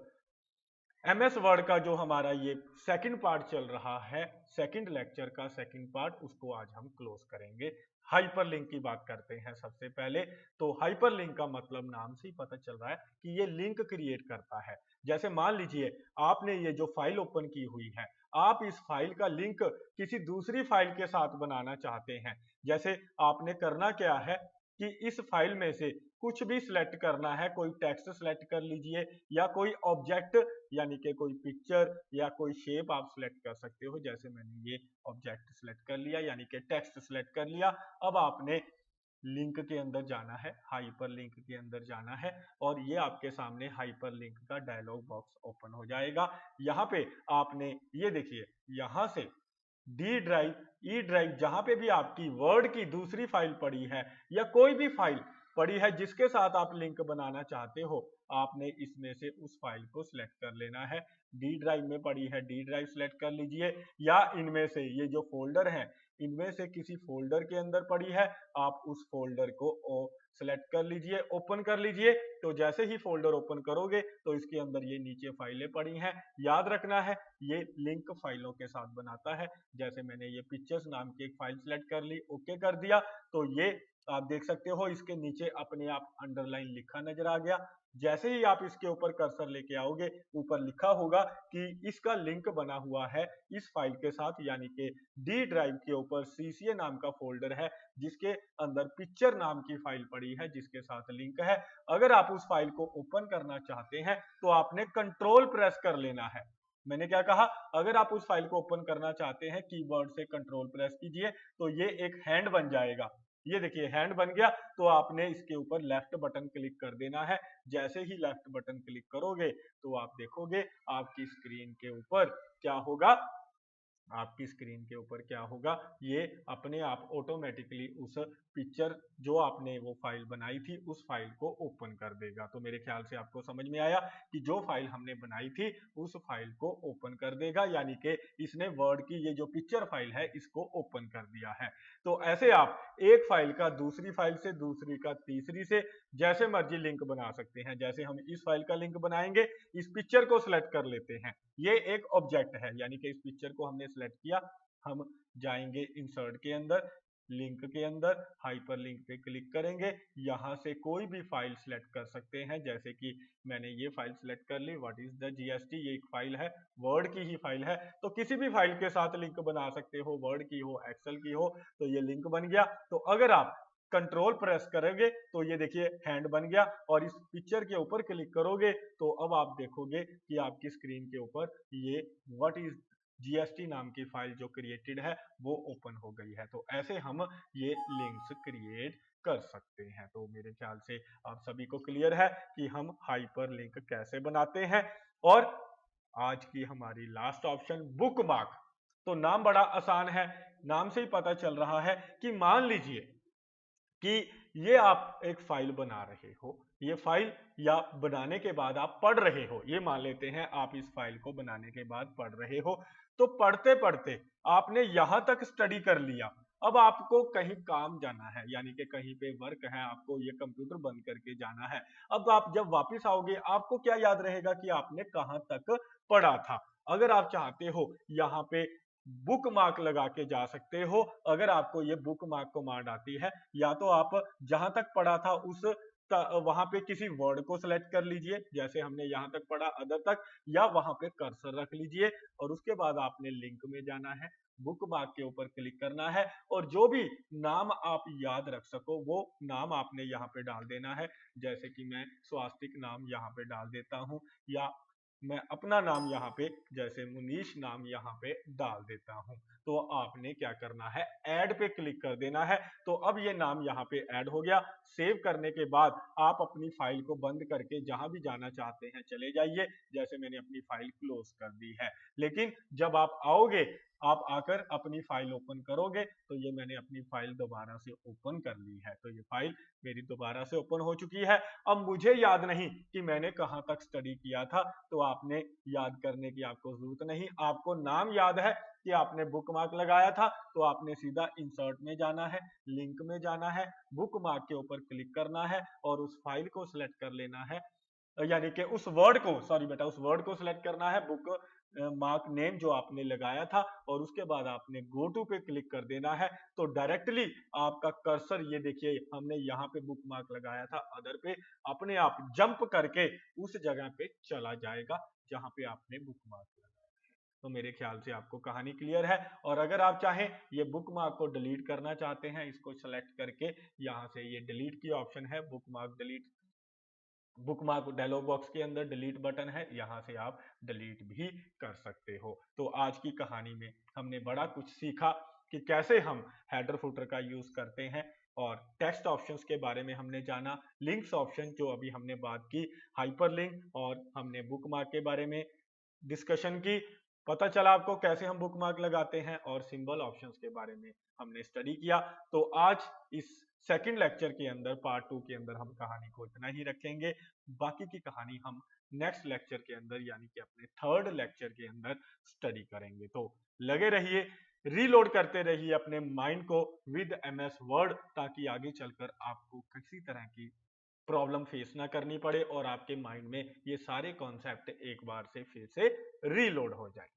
MS word का जो हमारा ये सेकंड पार्ट चल रहा है, सेकंड लेक्चर का सेकंड पार्ट, उसको आज हम क्लोज करेंगे। हाइपरलिंक की बात करते हैं सबसे पहले। तो हाइपरलिंक का मतलब नाम से ही पता चल रहा है कि ये लिंक क्रिएट करता है। जैसे मान लीजिए आपने ये जो फाइल ओपन की हुई है, आप इस फाइल का लिंक किसी दूसरी फाइल के साथ बनाना चाहते हैं। जैसे आपने करना क्या है कि इस फाइल में से कुछ भी सिलेक्ट करना है, कोई टेक्स्ट सिलेक्ट कर लीजिए या कोई ऑब्जेक्ट यानी कि कोई पिक्चर या कोई शेप आप सिलेक्ट कर सकते हो। जैसे मैंने ये ऑब्जेक्ट सिलेक्ट कर लिया यानी कि टेक्स्ट सिलेक्ट कर लिया। अब आपने लिंक के अंदर जाना है, हाइपर लिंक के अंदर जाना है, और ये आपके सामने हाइपर लिंक का डायलॉग बॉक्स ओपन हो जाएगा। यहाँ पे आपने ये देखिए, यहाँ से डी ड्राइव, ई ड्राइव, जहां पे भी आपकी वर्ड की दूसरी फाइल पड़ी है या कोई भी फाइल पड़ी है जिसके साथ आप लिंक बनाना चाहते हो, आपने इसमें से उस फाइल को सिलेक्ट कर लेना है। डी ड्राइव में पड़ी है, डी ड्राइव सिलेक्ट कर लीजिए, या इनमें से ये जो फोल्डर है इनमें से किसी फोल्डर के अंदर पड़ी है, आप उस फोल्डर को सिलेक्ट कर लीजिए, ओपन कर लीजिए। तो जैसे ही फोल्डर ओपन करोगे तो इसके अंदर ये नीचे फाइलें पड़ी हैं। याद रखना है ये लिंक फाइलों के साथ बनाता है। जैसे मैंने ये पिक्चर्स नाम की एक फाइल सिलेक्ट कर ली, ओके कर दिया, तो ये आप देख सकते हो इसके नीचे अपने आप अंडरलाइन लिखा नजर आ गया। जैसे ही आप इसके ऊपर कर्सर लेके आओगे, ऊपर लिखा होगा कि इसका लिंक बना हुआ है इस फाइल के साथ, यानी कि डी ड्राइव के ऊपर CCA नाम का फोल्डर है जिसके अंदर पिक्चर नाम की फाइल पड़ी है जिसके साथ लिंक है। अगर आप उस फाइल को ओपन करना चाहते हैं तो आपने कंट्रोल प्रेस कर लेना है। मैंने क्या कहा, अगर आप उस फाइल को ओपन करना चाहते हैं कीबोर्ड से कंट्रोल प्रेस कीजिए तो ये एक हैंड बन जाएगा। ये देखिए हैंड बन गया। तो आपने इसके ऊपर लेफ्ट बटन क्लिक कर देना है। जैसे ही लेफ्ट बटन क्लिक करोगे तो आप देखोगे आपकी स्क्रीन के ऊपर क्या होगा, आपकी स्क्रीन के ऊपर क्या होगा, ये अपने आप ऑटोमेटिकली उस पिक्चर जो आपने वो फाइल बनाई थी उस फाइल को ओपन कर देगा। तो मेरे ख्याल से आपको समझ में आया कि जो फाइल हमने बनाई थी उस फाइल को ओपन कर देगा, यानी कि इसने वर्ड की ये जो पिक्चर फाइल है इसको ओपन कर दिया है। तो ऐसे आप एक फाइल का दूसरी फाइल से, दूसरी का तीसरी से जैसे मर्जी लिंक बना सकते हैं। जैसे हम इस फाइल का लिंक बनाएंगे, इस पिक्चर को सिलेक्ट कर लेते हैं, ये एक ऑब्जेक्ट है यानी कि इस पिक्चर को हमने सिलेक्ट किया। हम जाएंगे इंसर्ट के अंदर, लिंक के अंदर हाइपर लिंक पे क्लिक करेंगे, यहां से कोई भी फाइल सिलेक्ट कर सकते हैं। जैसे कि मैंने ये फाइल सिलेक्ट कर ली, व्हाट इज द जीएसटी, ये एक फाइल है, वर्ड की ही फाइल है। तो किसी भी फाइल के साथ लिंक बना सकते हो, वर्ड की हो, एक्सेल की हो, तो ये लिंक बन गया। तो अगर आप कंट्रोल प्रेस करोगे तो ये देखिए हैंड बन गया, और इस पिक्चर के ऊपर क्लिक करोगे तो अब आप देखोगे कि आपकी स्क्रीन के ऊपर ये व्हाट इज जीएसटी नाम की फाइल जो क्रिएटेड है वो ओपन हो गई है। तो ऐसे हम ये लिंक्स क्रिएट कर सकते हैं। तो मेरे ख्याल से आप सभी को क्लियर है कि हम हाइपर लिंक कैसे बनाते हैं। और आज की हमारी लास्ट ऑप्शन बुकमार्क। तो नाम बड़ा आसान है, नाम से ही पता चल रहा है कि मान लीजिए कि ये आप एक फाइल बना रहे हो, ये फाइल या बनाने के बाद आप पढ़ रहे हो, ये मान लेते हैं आप इस फाइल को बनाने के बाद पढ़ रहे हो। तो पढ़ते पढ़ते आपने यहां तक स्टडी कर लिया, अब आपको कहीं काम जाना है, यानी कि कहीं पे वर्क है, आपको ये कंप्यूटर बंद करके जाना है। अब आप जब वापस आओगे आपको क्या याद रहेगा कि आपने कहां तक पढ़ा था। अगर आप चाहते हो यहाँ पे बुक मार्क लगा के जा सकते हो। अगर आपको ये बुक मार्क कमांड आती है, या तो आप जहां तक पढ़ा था उस वहां पे किसी वर्ड को सिलेक्ट कर लीजिए, जैसे हमने यहां तक पढ़ा अदर तक, या वहां पे कर्सर रख लीजिए और उसके बाद आपने लिंक में जाना है, बुक मार्क के ऊपर क्लिक करना है और जो भी नाम आप याद रख सको वो नाम आपने यहाँ पे डाल देना है। जैसे कि मैं स्वास्तिक नाम यहाँ पे डाल देता हूँ, या मैं अपना नाम यहाँ पे जैसे मुनीश नाम यहाँ पे डाल देता हूं। तो आपने क्या करना है, ऐड पे क्लिक कर देना है। तो अब ये नाम यहाँ पे ऐड हो गया। सेव करने के बाद आप अपनी फाइल को बंद करके जहां भी जाना चाहते हैं चले जाइए। जैसे मैंने अपनी फाइल क्लोज कर दी है, लेकिन जब आप आओगे, आप आकर अपनी फाइल ओपन करोगे तो ये मैंने अपनी फाइल दोबारा से ओपन कर ली है। तो ये फाइल मेरी दोबारा से ओपन हो चुकी है। अब मुझे याद नहीं कि मैंने कहां तक स्टडी किया था, तो आपने याद करने की आपको जरूरत नहीं। आपको नाम याद है कि आपने बुक मार्क लगाया था, तो आपने सीधा इंसर्ट में जाना है, लिंक में जाना है, बुक मार्क के ऊपर क्लिक करना है और उस फाइल को सिलेक्ट कर लेना है, यानी कि उस वर्ड को, सॉरी बेटा, उस वर्ड को सिलेक्ट करना है, बुक मार्क नेम जो आपने लगाया था, और उसके बाद आपने गो टू पे क्लिक कर देना है। तो डायरेक्टली आपका कर्सर, ये देखिए हमने यहाँ पे बुक मार्क लगाया था अदर पे, अपने आप जंप करके उस जगह पे चला जाएगा जहां पे आपने बुक मार्क लगाया है। तो मेरे ख्याल से आपको कहानी क्लियर है। और अगर आप चाहें ये बुक मार्क को डिलीट करना चाहते हैं, इसको सेलेक्ट करके यहाँ से ये डिलीट की ऑप्शन है, bookmark delete, bookmark dialog box के अंदर डिलीट बटन है, यहां से आप डिलीट भी कर सकते हो। तो आज की कहानी में हमने बड़ा कुछ सीखा कि कैसे हम हेडर फुटर का यूज करते हैं, और टेक्स्ट ऑप्शंस के बारे में हमने जाना, लिंक्स ऑप्शन जो अभी हमने बात की, हाइपरलिंक, और हमने बुक मार्क के बारे में डिस्कशन की। पता चला आपको कैसे हम बुक मार्क लगाते हैं, और सिंबल ऑप्शंस के बारे में हमने स्टडी किया। तो आज इस सेकंड लेक्चर के अंदर, पार्ट 2 के अंदर, हम कहानी को इतना ही रखेंगे। बाकी की कहानी हम नेक्स्ट लेक्चर के अंदर, यानी कि अपने थर्ड लेक्चर के अंदर स्टडी करेंगे। तो लगे रहिए, रीलोड करते रहिए अपने माइंड को विद एमएस वर्ड, ताकि आगे चलकर आपको किसी तरह की प्रॉब्लम फेस ना करनी पड़े और आपके माइंड में ये सारे कॉन्सेप्ट एक बार से फिर से रीलोड हो जाए।